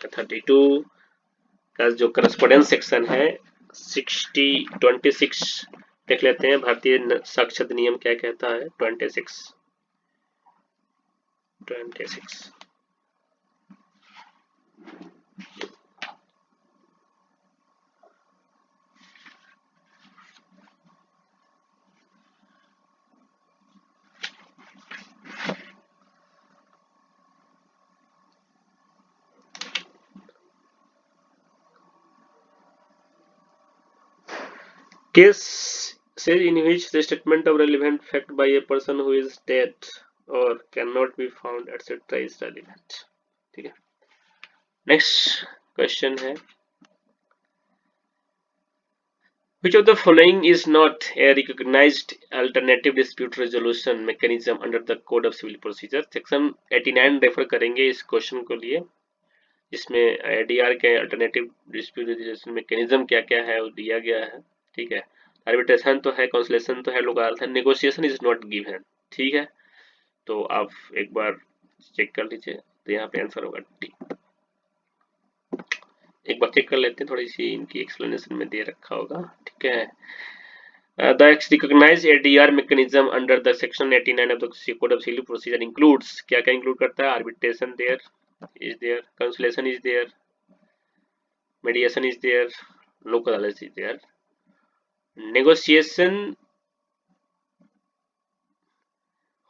32 का जो करस्पोंडेंस सेक्शन है 26 देख लेते हैं, भारतीय साक्षर नियम क्या कहता है। 26 26. Case says in which the statement of relevant fact by a person who is dead or cannot be found etc is relevant. ठीक है, नेक्स्ट क्वेश्चन है which of the following is not a recognized alternative dispute resolution mechanism under the code of civil procedure. Section 89 refer करेंगे इस question को लिए, जिसमें ADR के alternative dispute resolution mechanism क्या क्या है वो दिया गया है. ठीक है, आर्बिट्रेशन तो है, कंसोलेशन तो है, लोकल अदालत है, नेगोशिएशन इज नॉट गिवन. ठीक है, तो आप एक बार चेक कर लीजिए, तो यहाँ पे आंसर होगा डी. एक बार चेक कर लेते हैं, थोड़ी सी इनकी एक्सप्लेनेशन में दे रखा होगा. ठीक है, the recognized ADR mechanism under the section 89 of the code of civil procedure includes, क्या क्या इंक्लूड करता है? arbitration there is there, conciliation is there, mediation is there, local अदालत is there, negotiation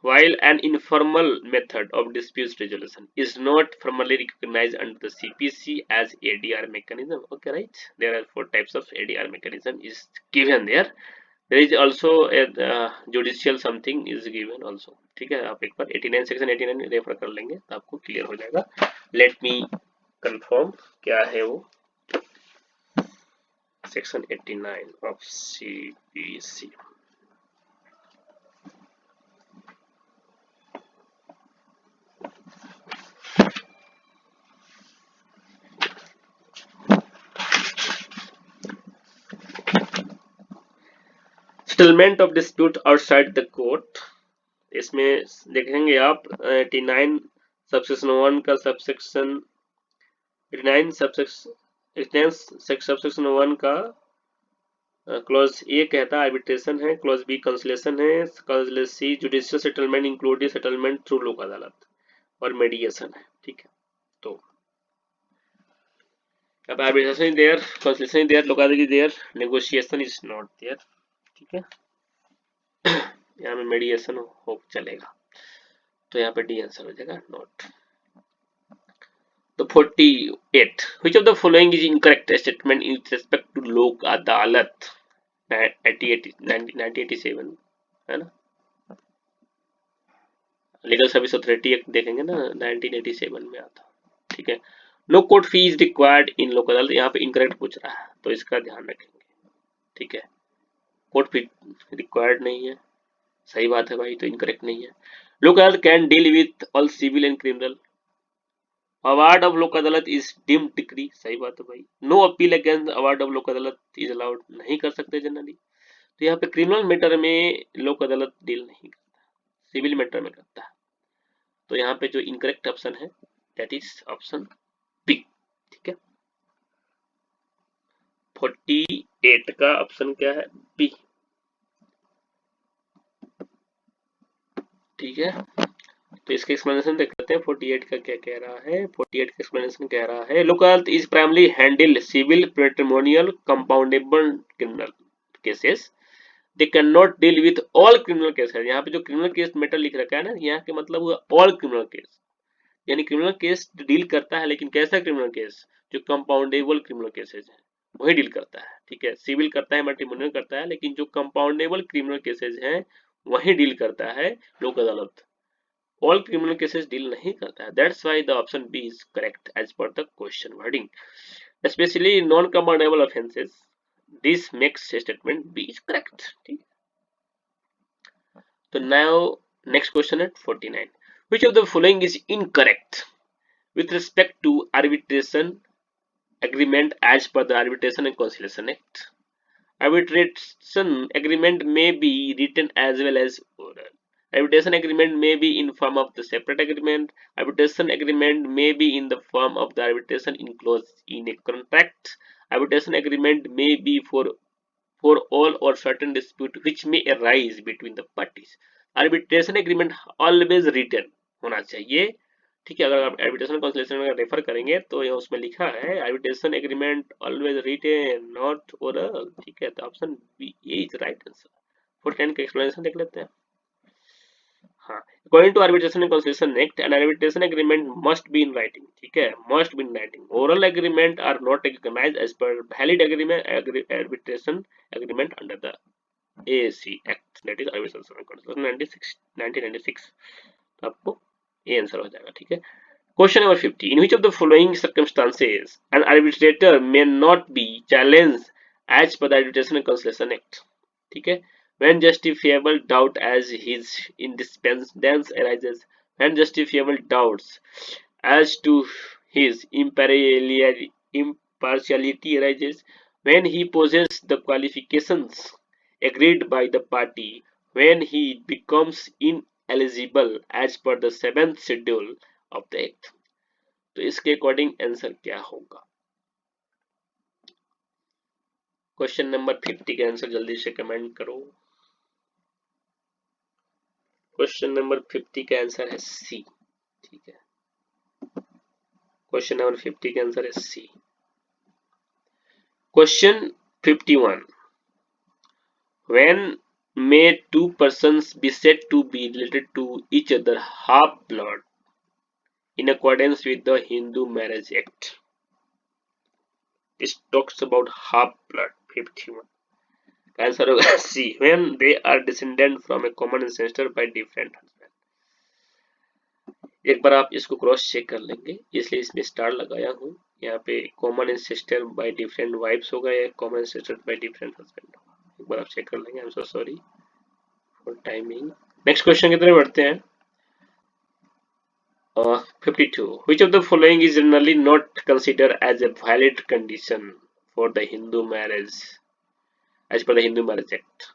while an informal method of dispute resolution is not formally recognized under the CPC as ADR mechanism. Okay, right, there are 4 types of ADR mechanism is given there. There is also a judicial something is given also. ठीक है, आप एक बार 89 section 89 refer कर लेंगे तो आपको clear हो जाएगा. लेट मी कंफर्म क्या है वो section 89 of CPC. Settlement of dispute outside the court. इसमें देखेंगे आप 89 सबसेक्शन 1 का सबसेक्शन 89 सबसेक्शन 1 का क्लॉज ए कहता है आर्बिट्रेशन है, क्लॉज बी कंसलेशन है, clause C judicial settlement including settlement through Lok Adalat और मेडिएशन है. ठीक है, तो अब arbitration is there, conciliation is there, Lok Adalat is there, negotiation is not there. ठीक है, यहाँ में मेडिएशन हो चलेगा, तो यहाँ पे डी आंसर हो जाएगा नॉट. तो 48 which of the following is incorrect statement in respect to लोक अदालत 1987 है ना, लीगल सर्विस अथॉरिटी एक्ट देखेंगे ना 1987 में आता. ठीक है, no court fee is required in Lok Adalat, यहाँ पे इनकरेक्ट पूछ रहा है तो इसका ध्यान रखेंगे. ठीक है, कोर्ट फी रिक्वायर्ड नहीं है, सही बात है भाई, तो इनकरेक्ट नहीं है. Lok Adalat can deal with all civil and criminal. Award of Lok Adalat is deemed decree, सही बात है भाई. No appeal against award of Lok Adalat is allowed, नहीं कर सकते जनरली. तो यहाँ पे क्रिमिनल मैटर में लोक अदालत डील नहीं करता, सिविल मैटर में करता है. तो यहाँ पे जो इनकरेक्ट ऑप्शन है दैट इज ऑप्शन बी. ठीक है, 48 का ऑप्शन क्या है? बी. ठीक है, तो इसके एक्सप्लेनेशन देख लेते हैं 48 का क्या कह रहा है. 48 का एक्सप्लेनेशन कह रहा है Lok Adalat is primarily handle civil patrimonial compoundable criminal cases, they can not deal with all criminal cases. यहाँ पे जो क्रिमिनल केस मैटर लिख रखा है ना, यहाँ के मतलब हुआ ऑल क्रिमिनल केस, यानी क्रिमिनल केस डील करता है, लेकिन कैसा क्रिमिनल केस? जो कंपाउंडेबल क्रिमिनल केसेस है वही डील करता है. ठीक है, सिविल करता है, मैट्रिमोनियल करता है, लेकिन जो कंपाउंडेबल क्रिमिनल केसेस हैं वही डील करता है लोक अदालत. ऑल क्रिमिनल केसेस डील नहीं करता है. That's why the option B is correct as per the question wording, specially non compoundable offences. This makes statement B is correct. ठीक, तो नाउ नेक्स्ट क्वेश्चन है 49. Which of the following is incorrect with respect to arbitration agreement as per the Arbitration and Conciliation Act? Arbitration agreement may be written as well as oral. Arbitration agreement may be in form of the separate agreement. Arbitration agreement may be in the form of the arbitration enclosed in a contract. Arbitration agreement may be for all or certain dispute which may arise between the parties. Arbitration agreement always written. होना चाहिए। ठीक है, अगर आप arbitration consolidation में refer करेंगे तो ये उसमें लिखा है arbitration agreement always written not oral. ठीक है, तो option B is right answer. For 10 का एक्सप्लेनेशन देख लेते हैं। हाँ, according to arbitration and consolidation act an arbitration agreement must be in writing. ठीक है, must be in writing. Oral agreement are not recognised as per valid agreement arbitration agreement under the AAC act, that is arbitration and consolidation 1996। आपको ये answer हो जाएगा। ठीक है, question number 50, in which of the following circumstances an arbitrator may not be challenged as per the Arbitration and Conciliation Act? ठीक है, when justifiable doubt as his independence arises, when justifiable doubts as to his impartiality arises, when he possesses the qualifications agreed by the party, when he becomes ineligible as per the 7th schedule of the act। तो इसके according answer क्या होगा? Question number 50 का answer जल्दी से comment करो। Question number 50 का answer है सी। ठीक है, क्वेश्चन नंबर 50 का आंसर है C. Question 51, when may two persons be said to be related to each other half blood in accordance with the Hindu Marriage Act? It talks about half blood। 51 answer होगा सी, when they are descended from a common ancestor by different husband। एक बार आप इसको cross check कर लेंगे, इसलिए इसमें star लगाया हूँ। यहाँ पे common ancestor by different wifes होगा या common ancestor by different husband होगा, एक बार आप चेक कर लेंगे। I am so sorry for timing. Next question की तरफ बढ़ते हैं। 52, which of the following is generally not considered as a valid condition for the Hindu marriage as per the Hindu Marriage Act?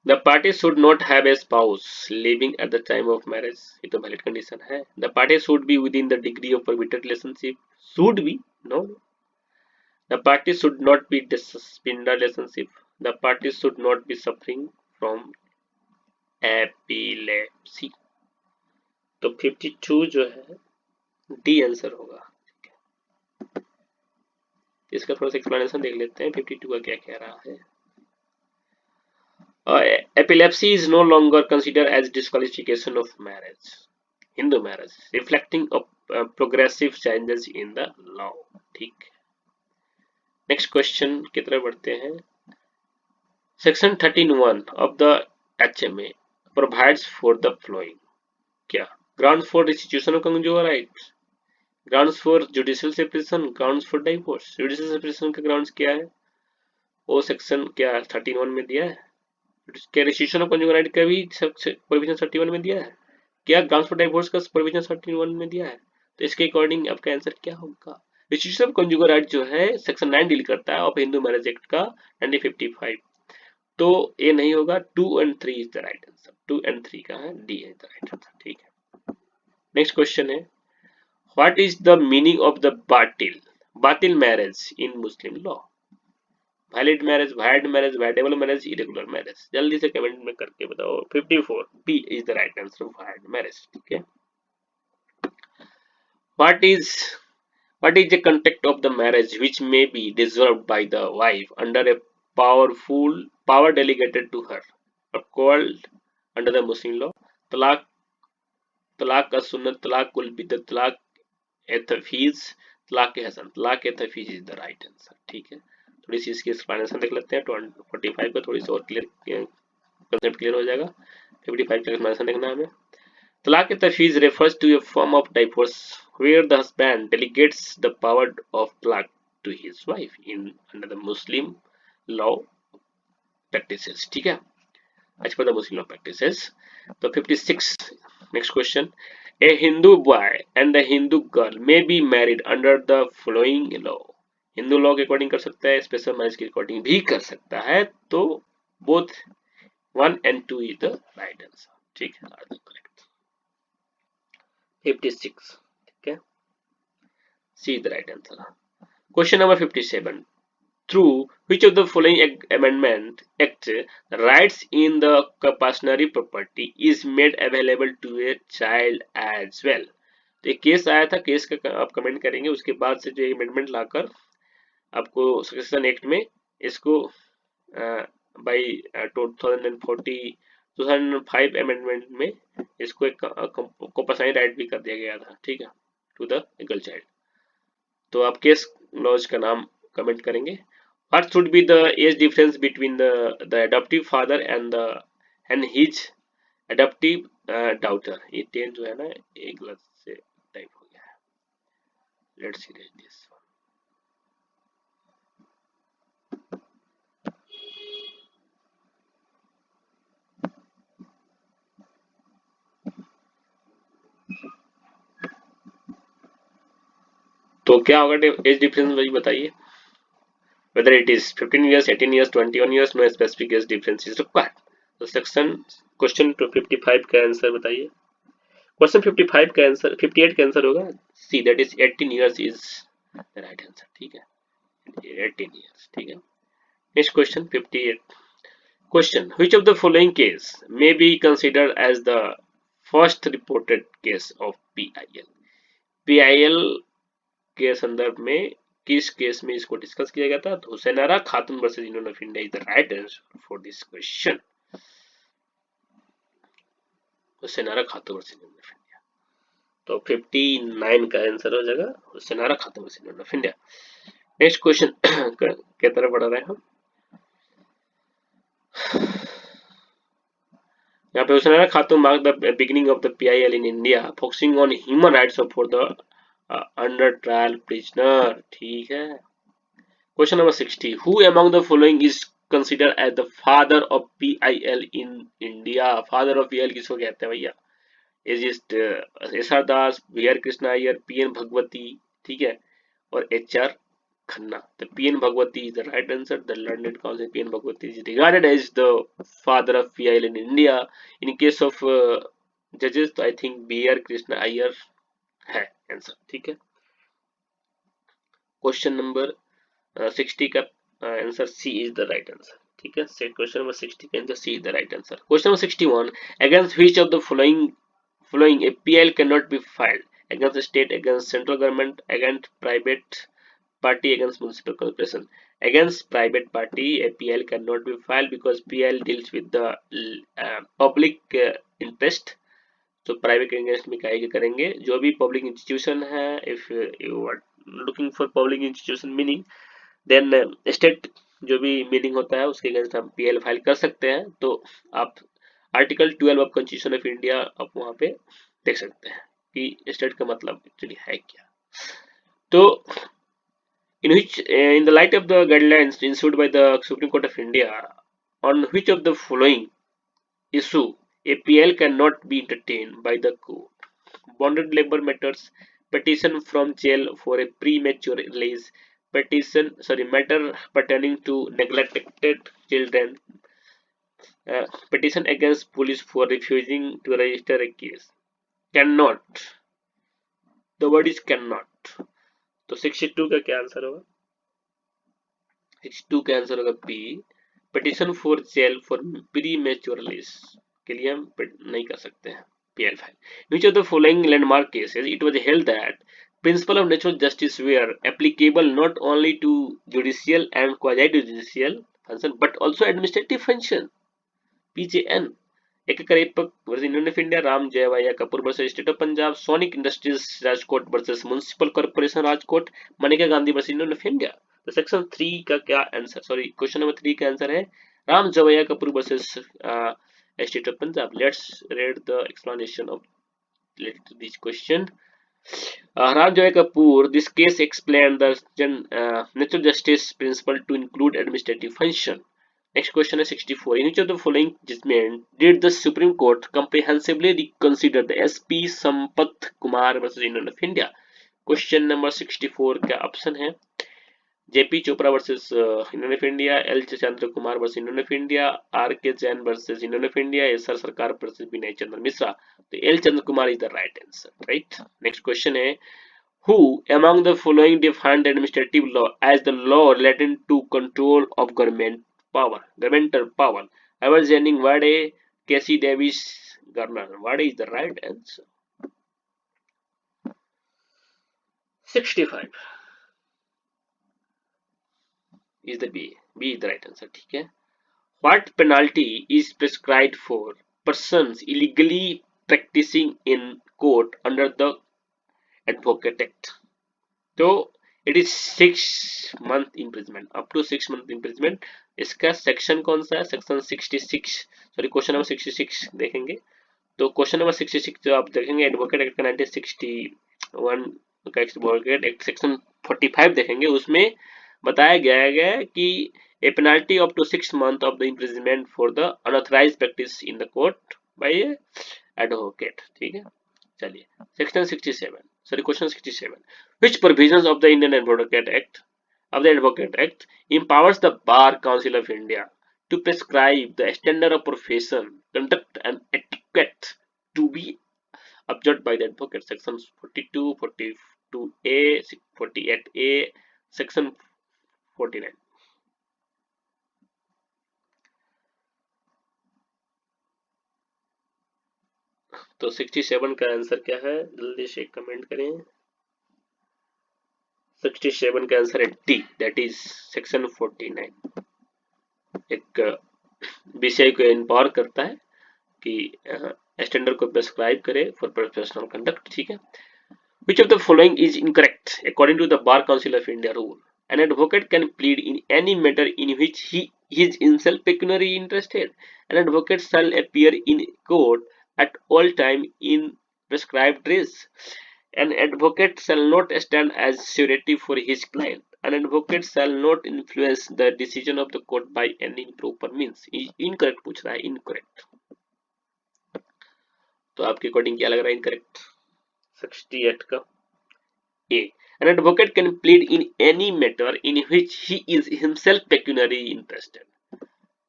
The party should not have a spouse living at the time of marriage। ये तो valid condition है। The party should be within the degree of prohibited relationship। should be, no। The party should not be spinal relationship। The party should not be suffering from epilepsy। तो 52 जो है D answer होगा। इसका थोड़ा सा explanation देख लेते हैं 52 का क्या कह रहा है। Epilepsy is no longer considered as disqualification of marriage, Hindu marriage, reflecting progressive changes in the law। ठीक, नेक्स्ट क्वेश्चन की तरफ बढ़ते हैं। Section 13(1) of the HMA provides for the following। क्या? grounds for restitution of conjugal rights, grounds for judicial separation, grounds for divorce। judicial separation का grounds क्या है? वो सेक्शन क्या 13(1) में दिया है? क्या रेस्ट्रिक्शन ऑफ कंज्यूमर राइट का भी प्रोविजन 31 में दिया है? क्या ग्राउंड्स फॉर डाइवोर्स का प्रोविजन 31 में दिया है? तो इसके अकॉर्डिंग आपका आंसर क्या होगा? रेस्ट्रिक्शन ऑफ कंज्यूमर राइट जो है सेक्शन 9 डील करता है ऑफ हिंदू मैरिज एक्ट का 1955। तो ये नहीं होगा, 2 and 3 is the right answer. 2 and 3 का है, D is the right answer. ठीक है, नेक्स्ट क्वेश्चन है, what is the meaning of the batil marriage in Muslim law? Valid marriage, void marriage, voidable marriage, irregular marriage. जल्दी से comment में करके बताओ। 54 B is the right answer, void marriage. ठीक है, what is the contract of the marriage which may be dissolved by the wife under a power delegated to her और called under the Muslim law? Talaq, talaq का सुन्नत, तलाक कुल बिदअत, तलाक ए तफीज, तलाक हसन। तलाक ए तफीज इज द राइट आंसर। ठीक है, थोड़ी सी इसकी एक्सप्लेनेशन देख लेते हैं। 45 का थोड़ी सी और कंसेप्ट क्लियर हो जाएगा। 55 का एक्सप्लेनेशन देखना है हमें। Talaq tafweez refers to a form of divorce where the husband delegates the power of talaq to his wife in under the Muslim law practices. ठीक है, as per the Muslim law practices. तो 56 next question, A Hindu boy and the Hindu girl may be married under the following law. Hindu law के according कर सकता है, special marriage के according भी कर सकता है। तो both 1 and 2 is the right answer. ठीक है, आर द करेक्ट। 56, ठीक है, C is the right answer. Question number 57, through which of the following amendment act the rights in the compulsory property is made available to a child as well. तो एक case आया था, case का आप comment करेंगे, उसके बाद से जो अमेंडमेंट लाकर आपको सक्सेशन एक्ट में इसको बाई 2005 अमेंडमेंट में इसको एक कंपल्सरी राइट भी कर दिया गया था, ठीक है, टू द लीगल चाइल्ड। तो आप केस लॉज का नाम कमेंट करेंगे। What should be the age difference between the adoptive father and his adoptive daughter? ये 10 जो है ना एक गलत से टाइप हो गया है। Let's erase this one. तो क्या होगा एज डिफरेंस वही बताइए, whether it is 15 years, 18 years, 21 years, no specific age difference is required. तो सेक्शन क्वेश्चन 55 का आंसर बताइए। क्वेश्चन 55 का आंसर 58 का आंसर होगा C, that is 18 years is the right answer, ठीक है, 18 years, ठीक है। Next question 58 question, which of the following case may be considered as the first reported case of PIL? PIL के संदर्भ में किस केस में इसको डिस्कस किया गया था? तो हुसैनारा खातून versus Union of India is the right answer for this question. Hussainara Khatoon versus Union of India, तो 59 का आंसर हो जाएगा हुसैनारा खातून versus Union of India. Next question के तरफ बढ़ रहे हैं हम। यहाँ पे हुसैनारा खातून mark the beginning of the PIL in India focusing on human rights for the under trial prisoner, ठीक है। Question number 60. Who among the following is considered as the father of PIL in India? Father of PIL किसको कहते हैं भैया? Is it SR Das, VR Krishna Iyer, PN Bhagwati, ठीक है, और HR Khanna? The PN Bhagwati is the right answer. The learned counsel PN Bhagwati is regarded as the father of PIL in India. In case of judges, तो I think VR Krishna Iyer है answer, ठीक है। Question number 60 का answer C is the right answer, ठीक है। Question number 60 का answer C is the right answer. Question number 61, against which of the following a PIL cannot be filed? Against the state, against central government, against private party, against municipal corporation? Against private party a PIL cannot be filed because PIL deals with the public interest। तो private against में क्या करेंगे, जो भी public institution है, if you are looking for public institution meaning, then state जो भी meaning होता है उसके अगेंस्ट हम PIL फाइल कर सकते हैं। तो आप article 12 of constitution of India आप वहां पे देख सकते हैं कि स्टेट का मतलब एक्चुअली है क्या। तो in the light of the guidelines issued by the Supreme Court of India, on which of the following issue a PIL cannot be entertained by the court? Bonded labor matters, petition from jail for a premature release, matter pertaining to neglected children, petition against police for refusing to register a case. Cannot, the word is cannot। तो 62 का क्या answer होगा? 62 का answer होगा B, petition for jail for premature release के लिए हम नहीं कर सकते हैं PIL file. Which of the following landmark cases it was held that principle of natural justice were applicable not only to judicial and quasi-judicial function but also administrative function? PJN, एक Kraipak versus Union of India, Ram Jawaya Kapur versus state of Punjab, Sonic Industries Rajkot versus Municipal Corporation Rajkot, Maneka Gandhi versus Union of India. तो section 3 का क्या answer, sorry question number 3 का answer है Ram Jawaya Kapur versus state of Punjab. Let's read the explanation of this question. Ram Joy Kapoor, this case explained the natural justice principle to include administrative function. Next question is 64. In which of the following judgment did the Supreme Court comprehensively reconsider the SP Sampath Kumar versus Union of India? Question number 64 का option है JP Chopra versus Union of India, L Chandra Kumar versus Union of India, RK Jain versus Union of India, SR सरकार versus विनय चंद्र मिश्रा। तो L Chandra Kumar is the right answer, right. Next question है Who among the following defined administrative law as the law relating to control of governmental power? Evers Jennings, Wade, Casey Davis, Garner. What is the right answer? 65 is the B. B is the right answer. ठीक है. What penalty is prescribed for persons illegally practicing in court under the Advocate Act? तो it is 6 month imprisonment, up to 6 month imprisonment. इसका section कौन सा है? Section 66, sorry question number 66 देखेंगे. तो question number 66 जो आप देखेंगे एडवोकेट एक्ट का 1961 का एडवोकेट एक्ट सेक्शन 45 देखेंगे, उसमें बताया गया है कि a penalty up to 6 month of the imprisonment for the unauthorised practice in the court by advocate. ठीक है, चलिए section 67, sorry question 67. Which provisions of the Indian Advocate Act empowers the Bar Council of India to prescribe the standard of profession, conduct and etiquette to be observed by the advocate? Sections 42, 42A, 48A, section 49. तो 67 का answer क्या है? जल्दी से comment करें. 67 का answer है D, that is section 49. एक बीसीआई को एम्पावर करता है कि स्टैंडर्ड को प्रेस्क्राइब करे फॉर प्रोफेशनल कंडक्ट. ठीक है. Which of the following is incorrect according to the Bar Council of India rule? An advocate can plead in any matter in which he is himself pecuniarily interested. An advocate shall appear in court at all time in prescribed dress. An advocate shall not stand as surety for his client. An advocate shall not influence the decision of the court by any improper means. Incorrect पूछ रहा है, incorrect. तो आपके according क्या लग रहा है incorrect? 68 का A. An advocate can plead in any matter in which he is himself pecuniarily interested.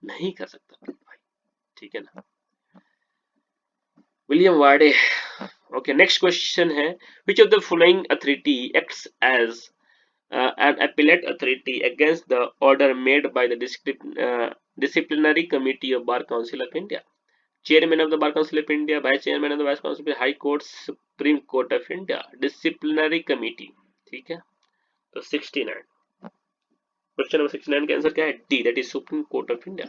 नहीं कर सकता भाई, ठीक है ना. William Warde. Okay, next question है, which of the following authority acts as an appellate authority against the order made by the disciplinary committee of Bar Council of India? Chairman of the Bar Council of India, Vice Chairman of the Vice Council of High Court, Supreme Court of India, Disciplinary Committee. ठीक है, तो 69, question number 69 का answer क्या है? D, that is supreme Court of India.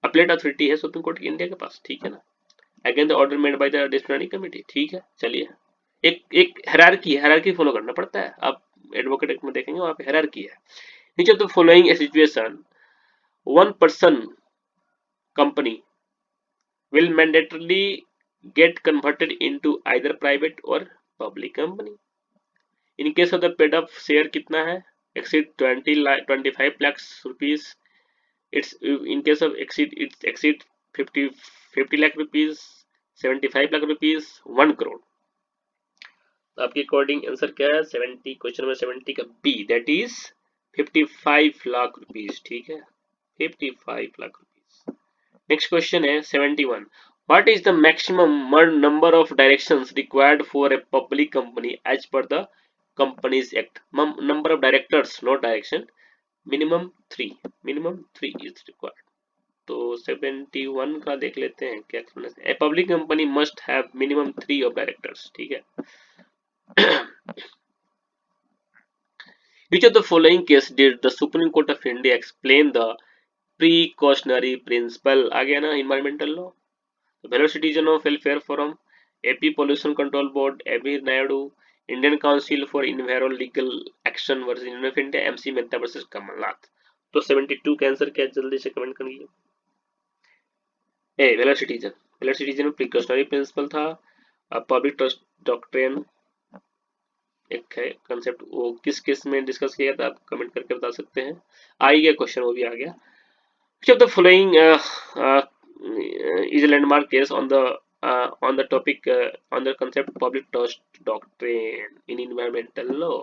Appellate authority है Supreme court की India के पास. ठीक है ना, again the order made by the disciplinary committee. ठीक है, चलिए एक हायरार्की फॉलो करना पड़ता है. आप एडवोकेट एक्ट में देखेंगे वहां पे हायरार्की है. Which of the following situation one person company will mandatorily get converted into either private or public company? In case of the paid up share कितना है? Exceed 25 lakhs rupees. It's in case of exceed 50 lakh rupees, 75 lakh rupees, 1 crore. तो आपके according answer क्या है? 70, question number 70 का B, that is 55 lakh rupees. ठीक है, 55 lakh rupees. Next question है 71. What is the maximum number of directions required for a public company as per the Companies Act? Number of directors, not direction. Minimum 3. Minimum 3 is required. तो 71 का देख लेते हैं क्या explanation. A public company must have minimum 3 of directors. ठीक है. Which of the following case did the Supreme Court of India explain the precautionary principle? आ गया ना environmental law. Fellow Citizen of Welfare Forum, AP Pollution Control Board, AB Naidu, Indian Council for Environmental Legal Action versus Union of India, MC Mehta versus Kamalnath. तो 72 का answer क्या, जल्दी से comment करिए. ए velar citizen में precautionary principal था. Public trust doctrine एक है कंसेप्ट, वो किस केस में डिस्कस किया था आप कमेंट करके बता सकते हैं. आ ही गया क्वेश्चन, वो भी आ गया. Which of the following is a landmark case on the topic on the concept public trust doctrine in environmental law?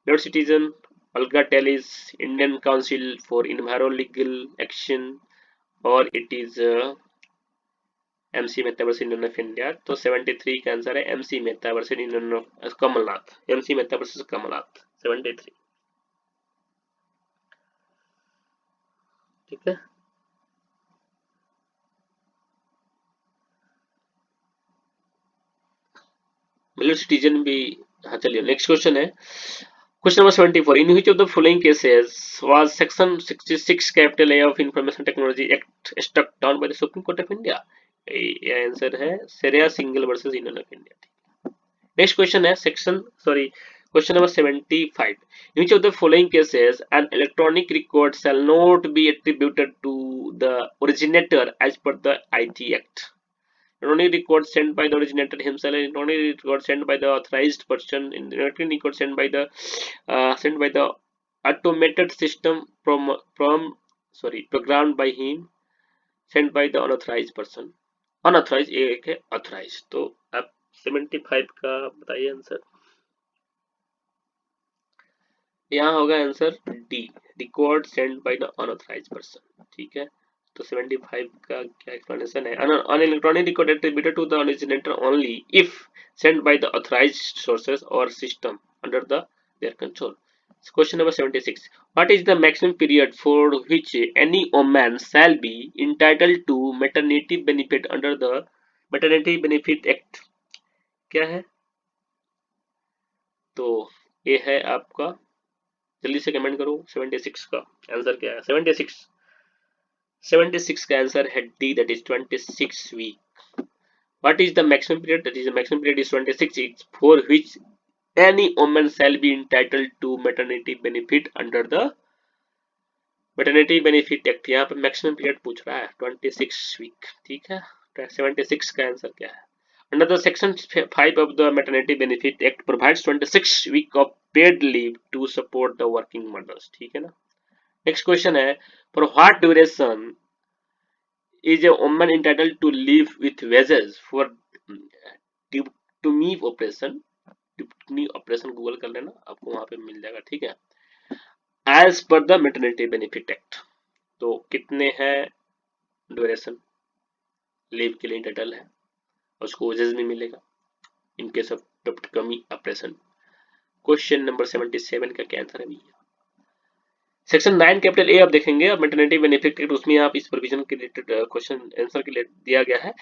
Your Citizen, Olga Tellis, Indian Council for Environmental Legal Action, or it is MC Mehta versus Union of India, तो 73 का answer है MC Mehta versus Union of Kamal Nath, MC Mehta versus Kamal Nath 73। ठीक है, मतलब citizen भी। हाँ चलिए next question है, question number 74, in which of the following cases was section 66 capital A of Information Technology Act struck down by the supreme Court of India? ये answer है Shreya Singhal versus Union of India. Next question है section sorry question number 75, in which of the following cases an electronic record shall not be attributed to the originator as per the IT Act? Electronic record sent by the originator himself, electronic record sent by the authorized person, electronic record sent by the automated system programmed by him, sent by the unauthorized person, unauthorized एक है authorized। तो आप 75 का बताइए answer. यहाँ होगा answer D, record send by the unauthorised person. ठीक है, तो 75 का क्या एक्सप्लेनेशन है, an electronic record attributed to the originator only if sent by the authorized sources or system under their control। Question number 76, what is the maximum period for which any woman shall be entitled to maternity benefit under the maternity benefit act? क्या है, तो ये है आपका, जल्दी से comment करो 76 का आंसर क्या है। 76 का आंसर है D, that is 26 week. What is the maximum period, that is the maximum period is 26 weeks for which any woman shall be entitled to maternity benefit under the maternity benefit act। यहाँ पे maximum period पूछ रहा है 26 week. ठीक है, 76 का answer क्या है, under the section 5 of the maternity benefit act provides 26 week of paid leave to support the working mothers। ठीक है ना। नेक्स्ट क्वेश्चन है, for what duration is a woman entitled to live with wages for ट्यूटमी operation, ट्यूटमी operation Google कर लेना, आपको वहां पे मिल जाएगा। ठीक है, as per the maternity benefit act, तो कितने हैं ड्यूरेशन लीव के लिए इंटाइटल है, उसको वेजेस भी मिलेगा इन केस ऑफ ट्यूटमी ऑपरेशन। क्वेश्चन नंबर 77 का क्या आंसर है भैया, सेक्शन 9 कैपिटल ए आप देखेंगे, अब मैटरनिटी बेनिफिट एक्ट, उसमें आप इस प्रोविजन के रिलेटेड क्वेश्चन आंसर के लिए दिया गया है,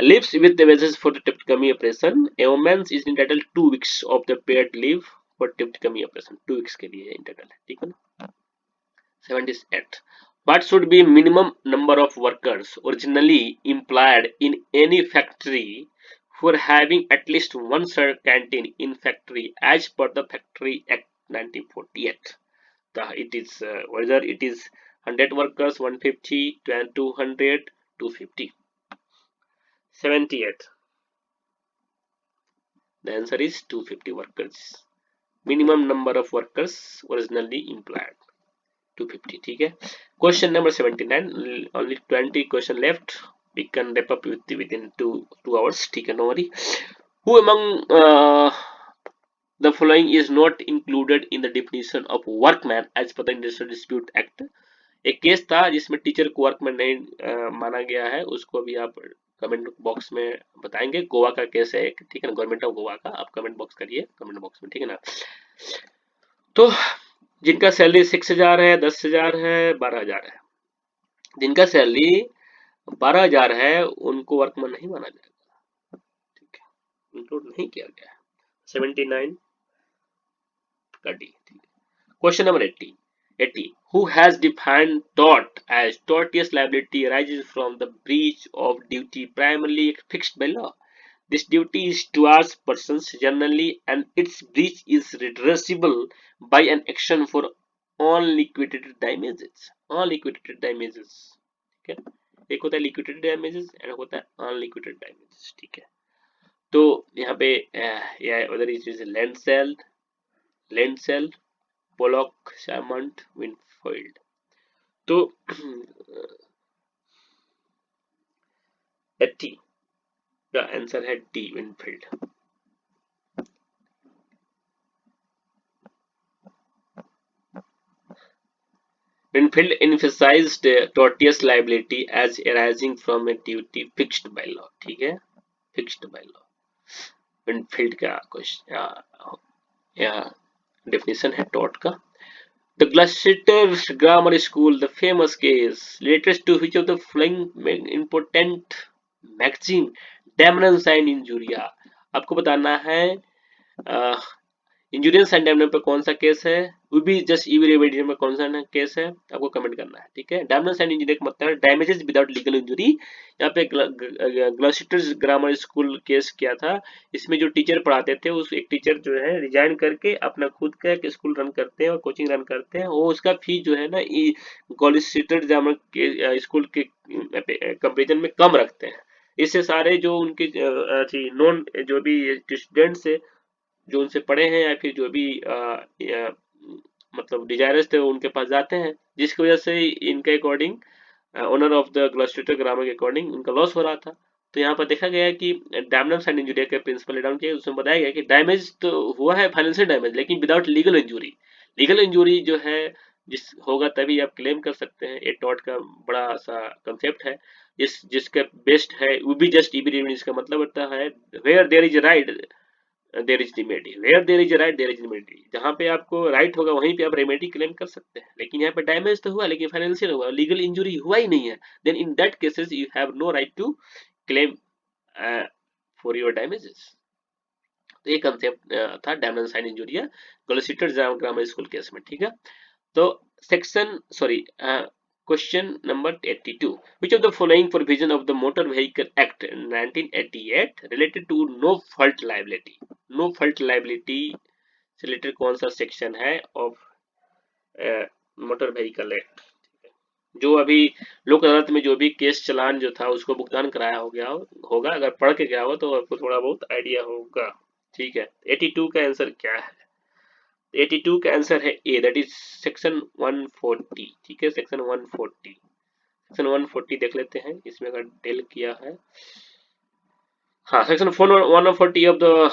lives with the wages for the tepectomy operation, a woman is entitled 2 weeks of the paid leave for tepectomy operation, 2 weeks के लिए entitled है। ठीक है ना। 78, what should be minimum number of workers originally employed in any factory for having at least one shared canteen in factory as per the Factory Act 1948? It is whether it is 100 workers, 150, 200, 250। 78, the answer is 250 workers, minimum number of workers originally employed 250। ठीक है, question number 79, only 20 question left, we can wrap up within 2 hours। ठीक है, no worry। Who among the following is not included in the definition of workman as per the Industrial Dispute Act? एक case था जिसमें teacher को workman नहीं माना गया है, उसको भी आप कमेंट बॉक्स में बताएंगे। गोवा का केस है, ठीक है ना, गवर्नमेंट ऑफ गोवा का, आप कमेंट बॉक्स करिए कमेंट बॉक्स में। ठीक है ना, तो जिनका सैलरी 6000 है, 10,000 है, 12,000 है, जिनका सैलरी 12,000 है उनको वर्कमैन नहीं माना जाएगा। ठीक है, इंक्लूड नहीं किया गया है। 79 का D. Question number 80, who has defined tort as tortious liability arises from the breach of duty primarily fixed by law? This duty is towards persons generally and its breach is redressable by an action for unliquidated damages। unliquidated damages, ठीक है, एक होता है liquidated damages और होता है unliquidated damages। ठीक है, तो यहाँ पे whether it is land sale, Pollock, Salmont, Winfield, तो 80 का आंसर है D, Winfield. Winfield emphasized tortious liability as arising from a duty fixed by law. ठीक है, fixed by law. Winfield का definition है tort का. The Gloucester Grammar School, the famous case, latest to which of the following important maxim damnans and injuria. आपको बताना है injurious and damage पे कौन सा केस है, वो भी जस्ट ईवी रेमेडी में कौन सा केस है, आपको कमेंट करना है. ठीक है, डैमेज एंड इंजुरी का मतलब है डैमेजेस विदाउट लीगल इंजुरी. यहाँ पे ग्लॉस्टर ग्रामर स्कूल केस किया था. इसमें जो टीचर पढ़ाते थे, उस एक टीचर जो है रिजाइन करके अपना खुद का स्कूल रन करते हैं और कोचिंग रन करते हैं. वो उसका फीस जो है ना ग्लॉस्टर ग्रामर के स्कूल के कंपेरिजन में कम रखते हैं. इससे सारे जो उनके नॉन जो भी स्टूडेंट्स है जो उनसे पढ़े हैं या फिर जो भी मतलब डिजायरस थे उनके पास जाते हैं, जिसकी वजह से इनके according owner of the Gloster grammar के अकॉर्डिंग उनका लॉस हो रहा था. तो यहाँ पर देखा गया कि डैमेज एंड इंजुरी के प्रिंसिपल डाउन किया, उसमें बताया गया कि डैमेज तो हुआ है फाइनेंशियल डैमेज, लेकिन without legal injury. Legal injury जो है जिस होगा तभी आप क्लेम कर सकते हैं. ये टॉट का बड़ा सा कंसेप्ट है. जिसका बेस्ट है वो भी जस्ट ईबी. इसका मतलब होता है where there is right there is remedy, where there is right there is remedy. जहां पे आपको राइट होगा वहीं पे आप रेमेडी क्लेम कर सकते हैं. लेकिन यहाँ पे डैमेज तो हुआ लेकिन फाइनेंशियल हुआ, लीगल इंजुरी हुआ ही नहीं है. Then in that cases you have no right to claim for your damages. तो ये कंसेप्ट था damage and injury Gloucester Grammar School case में. ठीक है, तो section question number 82. Which of the following provision of the Motor Vehicle Act 1988 related to no fault liability? No fault liability से related कौन सा सेक्शन है of motor Vehicle act? जो अभी लोक अदालत में जो भी केस चलान जो था उसको भुगतान कराया हो गया होगा. अगर पढ़ के गया हो तो आपको थोड़ा बहुत आइडिया होगा. ठीक है, 82 का आंसर क्या है? 82 का आंसर है ए, दैट इज सेक्शन 140. ठीक है, सेक्शन 140. सेक्शन 140 देख लेते हैं इसमें अगर डेल किया है. हाँ, section 140 of the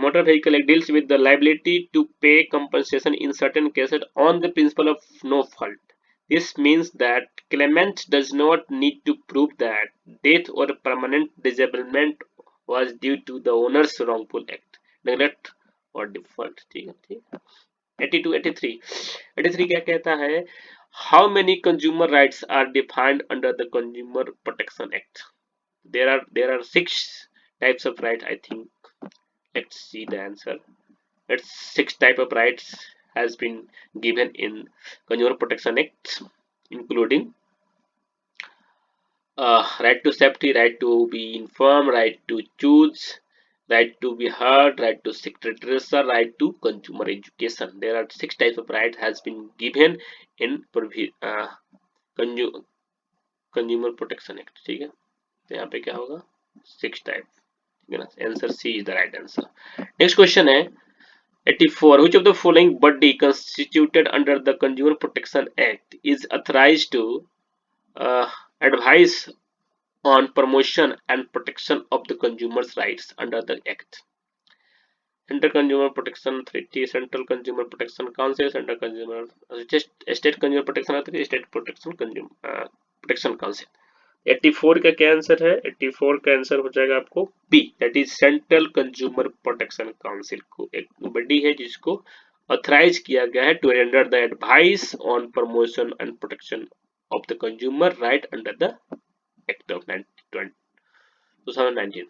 Motor Vehicle Act deals with the liability to pay compensation in certain cases on the principle of no fault. This means that claimant does not need to prove that death or permanent disablement was due to the owner's wrongful act, neglect or default. ठीक है, ठीक है. 82, 83 क्या कहता है? How many consumer rights are defined under the Consumer Protection Act? There are 6 types of rights, I think. Let's see the answer. It's 6 type of rights has been given in Consumer Protection Act, including right to safety, right to be informed, right to choose, right to be heard, right to seek redressal, right to consumer education. There are 6 types of rights has been given in Consumer Protection Act. ठीक है, तो यहाँ पे क्या होगा? 6 type. ठीक है ना, answer C is the right answer. Next question है 84. Which of the following body constituted under the Consumer Protection Act is authorized to advise on promotion and protection of the consumer's rights under the Act? Central Consumer Protection Authority, Central Consumer Protection Council, Central Consumer State Consumer Protection Authority, State Protection Council. 84 का क्या answer है? 84 का answer हो जाएगा आपको B, that is Central Consumer Protection Council को एक body है जिसको ऑथराइज किया गया है to render the advice on promotion and protection of the consumer right under the act of 2019.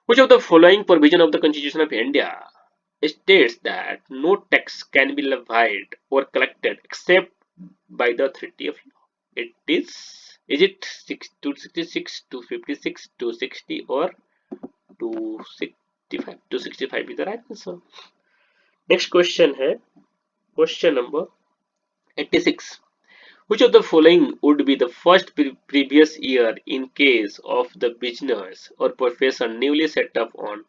Which of the following provision of the Constitution of India states that no tax can be levied or collected except by the authority of law? Is it 266, 256, 260 or 265? 265 is the right answer. Next question है question number 86. Which of the following would be the first previous year in case of the business or profession newly set up on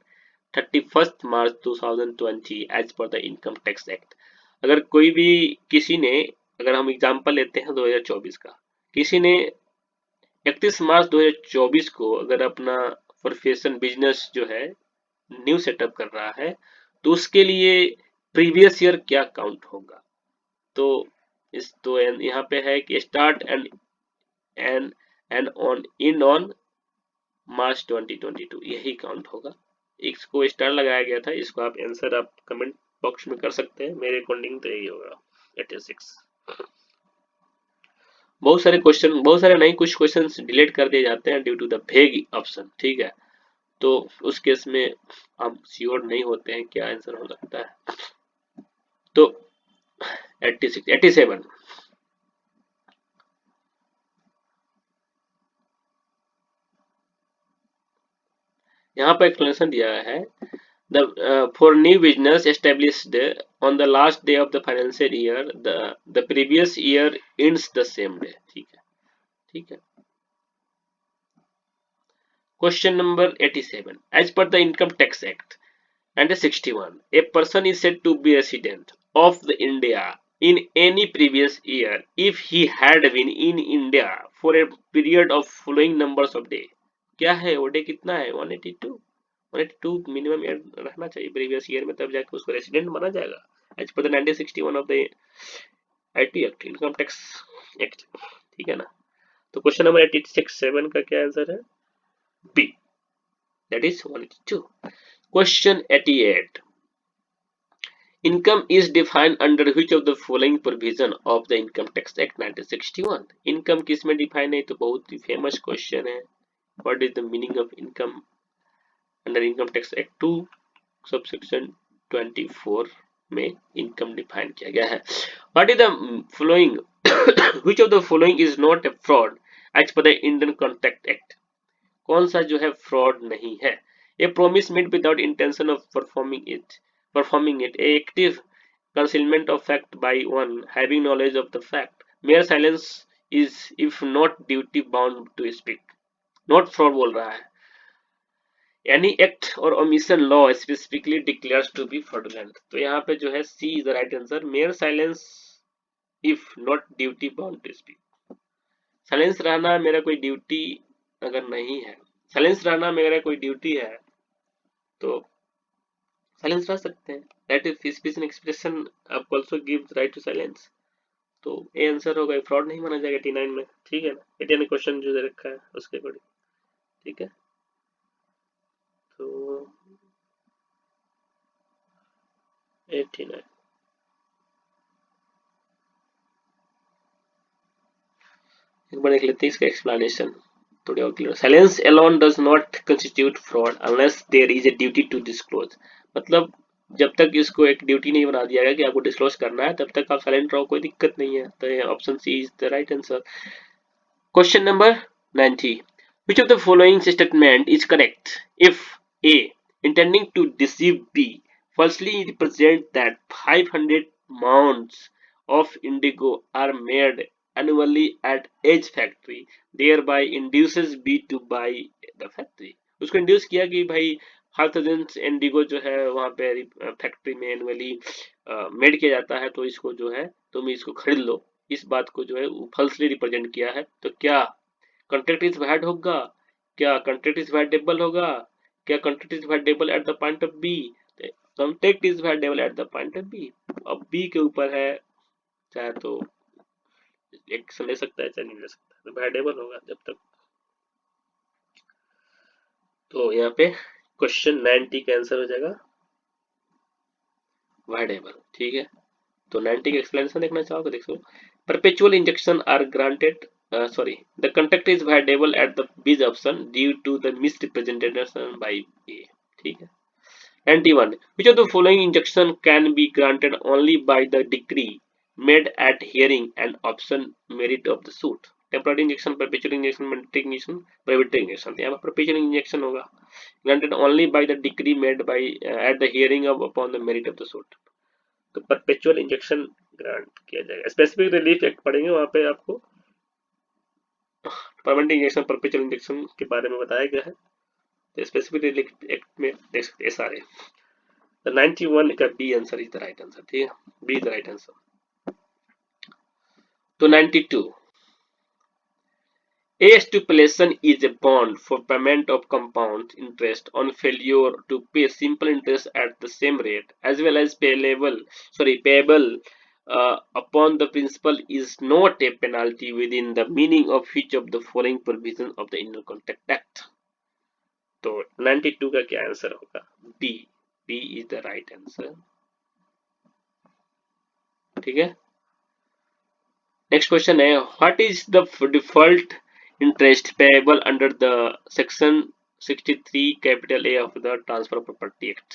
31st March 2020 as per the Income Tax Act? अगर कोई भी किसी ने, अगर हम example लेते हैं 2024 का, किसी ने 31 मार्च 2024 को अगर अपना प्रोफेशन बिजनेस जो है न्यू सेटअप कर रहा है तो उसके लिए प्रीवियस ईयर क्या काउंट होगा? तो इस तो यहाँ पे है कि start and on in on March 2022, यही काउंट होगा। इसको स्टार लगाया गया था, इसको आप आंसर आप कमेंट बॉक्स में कर सकते हैं, मेरे अकॉर्डिंग तो यही होगा 86। बहुत सारे नहीं, कुछ क्वेश्चंस डिलीट कर दिए जाते हैं due to the vague option, ठीक है। तो उस केस में हम श्योर नहीं होते हैं क्या आंसर हो सकता है। तो 86 87 यहाँ पर एक्सप्लेनेशन दिया है। For new business established on the last day of the financial year, the previous year ends the same day, ठीक है, ठीक है। Question number 87. As per the Income Tax Act and 61, a person is said to be resident of the India in any previous year if he had been in India for a period of following numbers of day. क्या है वो day कितना है? 182। 182 minimum year रहना चाहिए previous year में, तब जाके उसको रेसिडेंट माना जाएगा as per the 1961 of the IT act, income tax act, ठीक है ना। तो क्वेश्चन नंबर 87 का क्या आंसर है? B, that is 182। Question 88, income is defined under which of the following provision of the income tax act 1961? Income किस में define है? तो बहुत ही फेमस क्वेश्चन है। What is the meaning of income under Income tax Act 2 subsection 24 में income define किया गया है। What is the following which of the following is not a fraud as per the Indian Contract Act? कौन सा जो है fraud नहीं है? A promise made without intention of performing it, a active concealment of fact by one having knowledge of the fact, mere silence is if not duty bound to speak, not fraud बोल रहा है। any act or omission law specifically declares to be fraudulent, तो यहाँ पे जो है C is the right answer, mere silence if not duty bound to speak। Silence रहना मेरा कोई ड्यूटी अगर नहीं है, साइलेंस रहना मेरा कोई ड्यूटी है तो साइलेंस रह सकते हैं। Right to speech and expression आपको also gives right to silence, तो ए आंसर होगा, फ्रॉड नहीं माना जाएगा 89 में, ठीक है ना। 89 क्वेश्चन जो दे रखा है उसके अकॉर्डिंग, ठीक है। तो 89 एक बार देख लेते हैं इसका एक्सप्लेनेशन थोड़ी और clear. Silence alone does not constitute fraud unless there is a duty to disclose, मतलब जब तक इसको एक ड्यूटी नहीं बना दिया गया कि आपको डिस्क्लोज करना है तब तक आप साइलेंट रहो, कोई दिक्कत नहीं है। तो option C is the right answer. Question number 90, which of the following statement is correct if A, intending to deceive B, falsely represent that 500 mounds of indigo are made annually at Edge factory, thereby induces B to buy the factory। उसको induce किया कि भाई 5000 Indigo जो है वहां पे factory में annually made किया जाता है, तो इसको जो है तुम इसको खरीद लो। इस बात को जो है फल्सली रिप्रेजेंट किया है। तो क्या कॉन्ट्रैक्ट इज वैलिड होगा? क्या कॉन्ट्रैक्ट इज वैलिडेबल होगा? क्या contract is voidable at the point of B? Contract is voidable at the point of B. अब बी के ऊपर है, चाहे तो एक्शन ले सकता है चाहे नहीं ले सकता, तो वैलिडेबल होगा जब तक। तो यहाँ पे क्वेश्चन 90 का आंसर हो जाएगा वैलिडेबल, ठीक है। तो 90 का एक्सप्लेनेशन देखना चाहोगे, देख लो। Perpetual injunction are granted, the contract is viable at the B option due to the misrepresentation by A, ठीक है। 91, which of the following injunction can be granted only by the decree made at hearing and option merit of the suit? Temporary injunction, perpetual injunction, mandatory injunction, prohibitory injunction. यहाँ पर perpetual injunction होगा, granted only by the decree made by at the hearing of upon the merit of the suit। तो perpetual injection grant किया जाएगा। Specific relief act पढ़ेंगे, वहां पे आपको परमानेंट इंजेक्शन, परपेचुअल इंजेक्शन के बारे में बताया गया है। तो स्पेसिफिक रिलीफ एक्ट में देख सकते हैं सारे। तो 91 का B answer is the right answer, ठीक है, B is the right answer. तो 92, A stipulation is a bond for payment of compound interest on failure to pay simple interest at the same rate as well as payable upon the principal is not a penalty within the meaning of which of the following provisions of the Indian Contract Act. तो 92 का क्या answer होगा? B. B is the right answer. ठीक है. Next question है, what is the default interest payable under the section 63 capital A of the transfer of property act?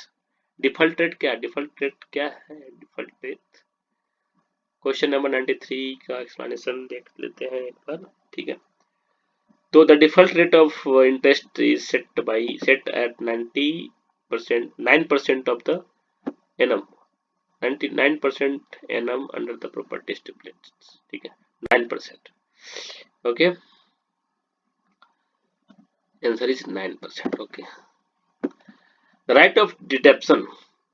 Default rate क्या है? Default rate क्या है? Default rate. क्वेश्चन नंबर 93 का explanation देख लेते हैं एक बार. ठीक है. तो the default rate of interest is set at 90%, 9% of the annum, 99% annum under the property stipulates. ठीक है, 9%. Okay, answer is 9%. Okay. The right of deduction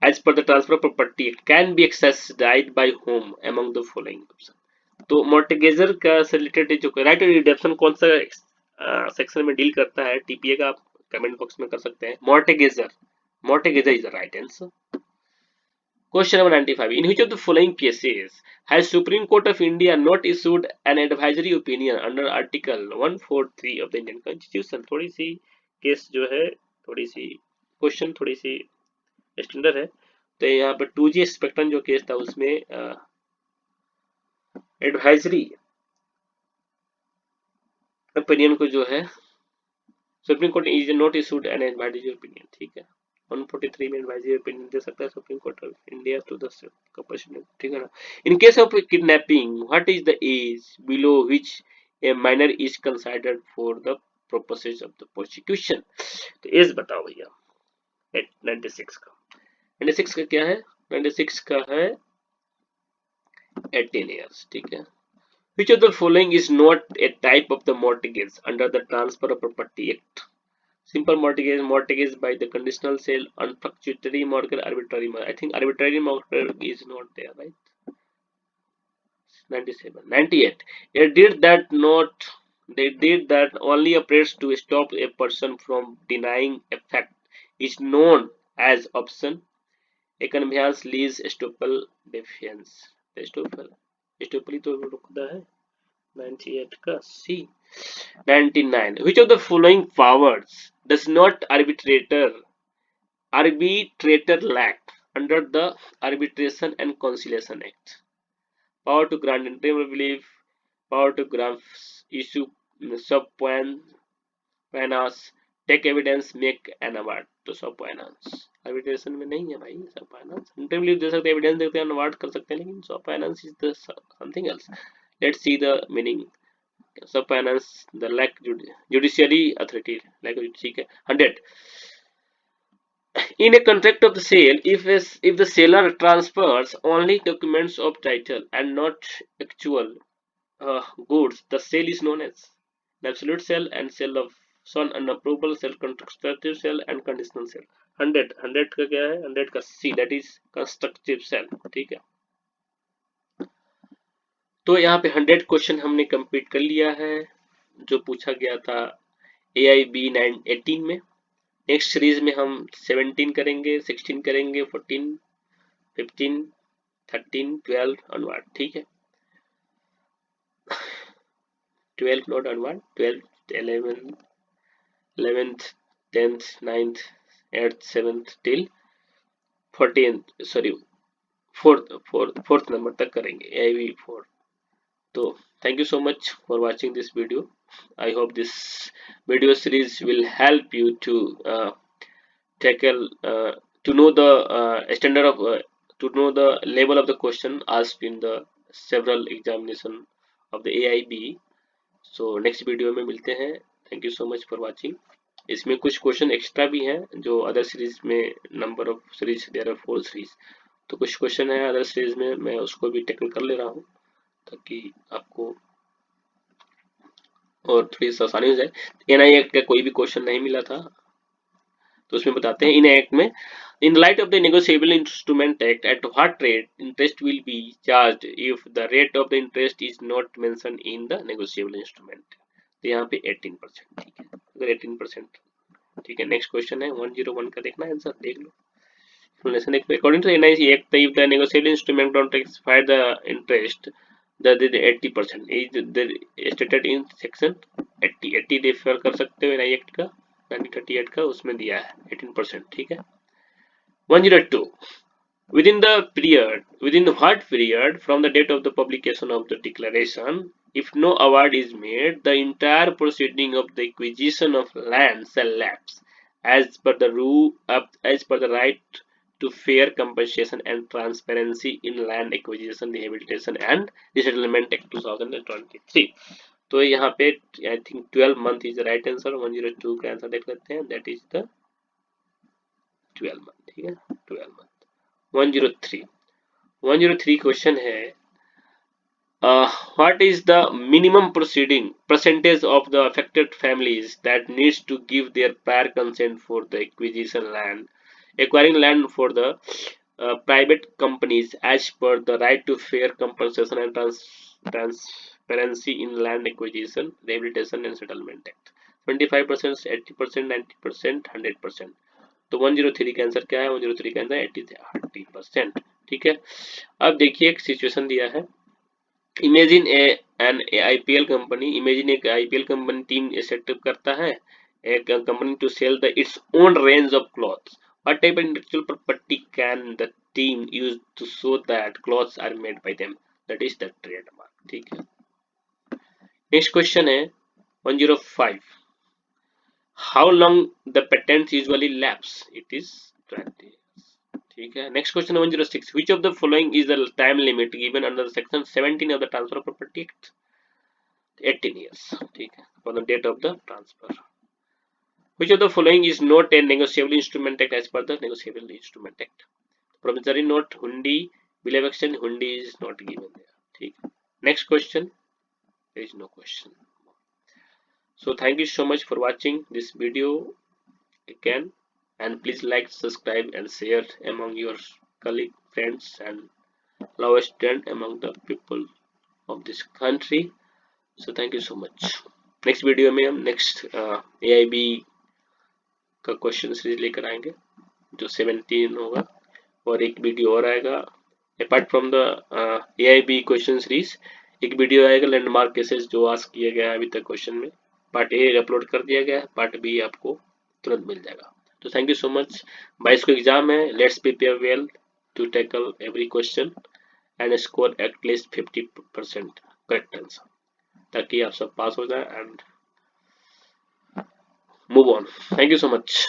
as per the transfer of property can be exercised by whom among the following option. तो मॉर्टगेजर का से related जो right of deduction कौन सा section में deal करता है, टीपीए का आप कमेंट बॉक्स में कर सकते हैं. Mortgagor. Mortgagor is the right answer. Question number 95. In which of the following cases has Supreme Court of India not issued an advisory opinion under Article 143 of the Indian Constitution? थोड़ी सी case जो है, थोड़ी सी question थोड़ी सी standard है. तो यहाँ पर 2G spectrum जो केस था उसमें एडवाइजरी ओपिनियन को जो है Supreme Court is not issued an advisory opinion. ठीक है. 143 में एडवाइजरी ओपिनियन दे सकता है Supreme Court of India to the compulsion. ठीक है ना. In case of kidnapping what is the age below which a minor is considered for the purposes of the prosecution? तो एज बताओ भैया. 96 का. 96 का क्या है? 96 का है 18 years. ठीक है. Which of the following is not a type of the mortgage under the Transfer of Property Act? Simple mortgage, mortgage by the conditional sale, unfluctuatory mortgage, arbitrary mortgage. I think arbitrary mortgage is not there, right? 97. 98. A deed that only operates to stop a person from denying effect is known as option. A conveyance, lease, estoppel, defiance. Estoppel तो रुकता है. 98 का C. 99. Which of the following powers does not arbitrator lack under the Arbitration and Conciliation Act? Power to grant interim relief, power to grant issue subpoenas, take evidence, make an award. तो subpoenas arbitration में नहीं है भाई. subpoenas interim relief दे सकते हैं, evidence देते हैं, award कर सकते हैं, लेकिन subpoenas is the something else. Let's see the meaning. Subpoenas the lack judiciary authority, like. ठीक है. 100. In a contract of the sale, if the seller transfers only documents of title and not actual goods, the sale is known as an absolute sale and sale of son and approval sale, constructive sale and conditional sale. 100 का क्या है? 100 का C, that is constructive sale. ठीक है. तो यहाँ पे 100 question हमने कंप्लीट कर लिया है जो पूछा गया था AIB 18 में. नेक्स्ट सीरीज में हम 17 करेंगे, 16 करेंगे, 14, 15, 13, 12 ऑनवर्ड. ठीक है. 12 not onward, 12, 11th, 10th, 9th, 8th, 7th till 14th, sorry 4th number तक करेंगे AIB 4. तो thank you so much for watching this video. I hope this video series will help you to tackle to know the standard of to know the level of the question asked in the several examination of the AIB. So next video में मिलते हैं. Thank you so much for watching. इसमें कुछ question extra भी हैं जो other series में number of series there are 4 series. तो कुछ क्वेश्चन है अदर सीरीज में, मैं उसको भी टैकल कर ले रहा हूँ ताकि आपको और थोड़ी सी आसानी हो जाए. NI एक्ट का कोई भी क्वेश्चन नहीं मिला था तो उसमें बताते हैं. इन एक्ट में in light of the negotiable instrument act, at what rate interest will be charged if the rate of the interest is not mentioned in the negotiable instrument? तो यहाँ पे 18%. ठीक है. अगर 18%. ठीक है. नेक्स्ट क्वेश्चन है 101 का, देखना आंसर देख लो. explanation. According to the NIC Act, if the negotiable instrument don't exceed the interest, the 80% is the stated in section 80 refer कर सकते हो NIC Act का 1938 का, उसमें दिया है 18%. ठीक है. 102. Within what period from the date of the publication of the declaration, if no award is made, the entire proceeding of the acquisition of land shall lapse as per the right to fair compensation and transparency in land acquisition, rehabilitation and resettlement act 2023. तो यहाँ पे I think 12 month is the right answer. 102 का answer देख लेते हैं, that is the 12 month. ठीक है, 12 month. 103 question है, what is the minimum percentage of the affected families that needs to give their prior consent for the acquiring land for the private companies as per the right to fair compensation and transparency in land acquisition, rehabilitation and settlement act? 25%, 80%, 90%, 100%. तो 103 का answer क्या है? 103 का answer 80%. ठीक है. अब देखिए एक सिचुएशन दिया है. Imagine IPL company team setup करता है एक company to sell the its own range of clothes. What type of intellectual property can the team use to show that clothes are made by them? That is the trademark. ठीक है. Next question है 105. How long the patents usually lapse? It is 20 years. ठीक है. Next question 106. Which of the following is the time limit given under section 17 of the Transfer of Property Act? 18 years. ठीक है. For the date of the transfer. Which of the following is not a negotiable instrument act as per the Negotiable Instrument Act? Promissory note, hundi, bill of exchange. Hundi is not given there. ठीक है. Next question. There is no question. So thank you so much for watching this video again, and please like, subscribe and share among your colleague, friends and lowest student among the people of this country. So thank you so much. Next video में हम next AIB का question series लेकर आएंगे जो 17 होगा, और एक video और आएगा apart from the AIB question series. एक वीडियो आएगा लैंडमार्क केसेस जो आस्क किए गए हैं अभी तक क्वेश्चन में. पार्ट ए अपलोड कर दिया गया है, पार्ट बी आपको तुरंत मिल जाएगा. तो थैंक यू सो मच. 22 को एग्जाम है. Let's prepare well to tackle every question and score at least 50% correct answer, ताकि आप सब पास हो जाए and move on. Thank you so much.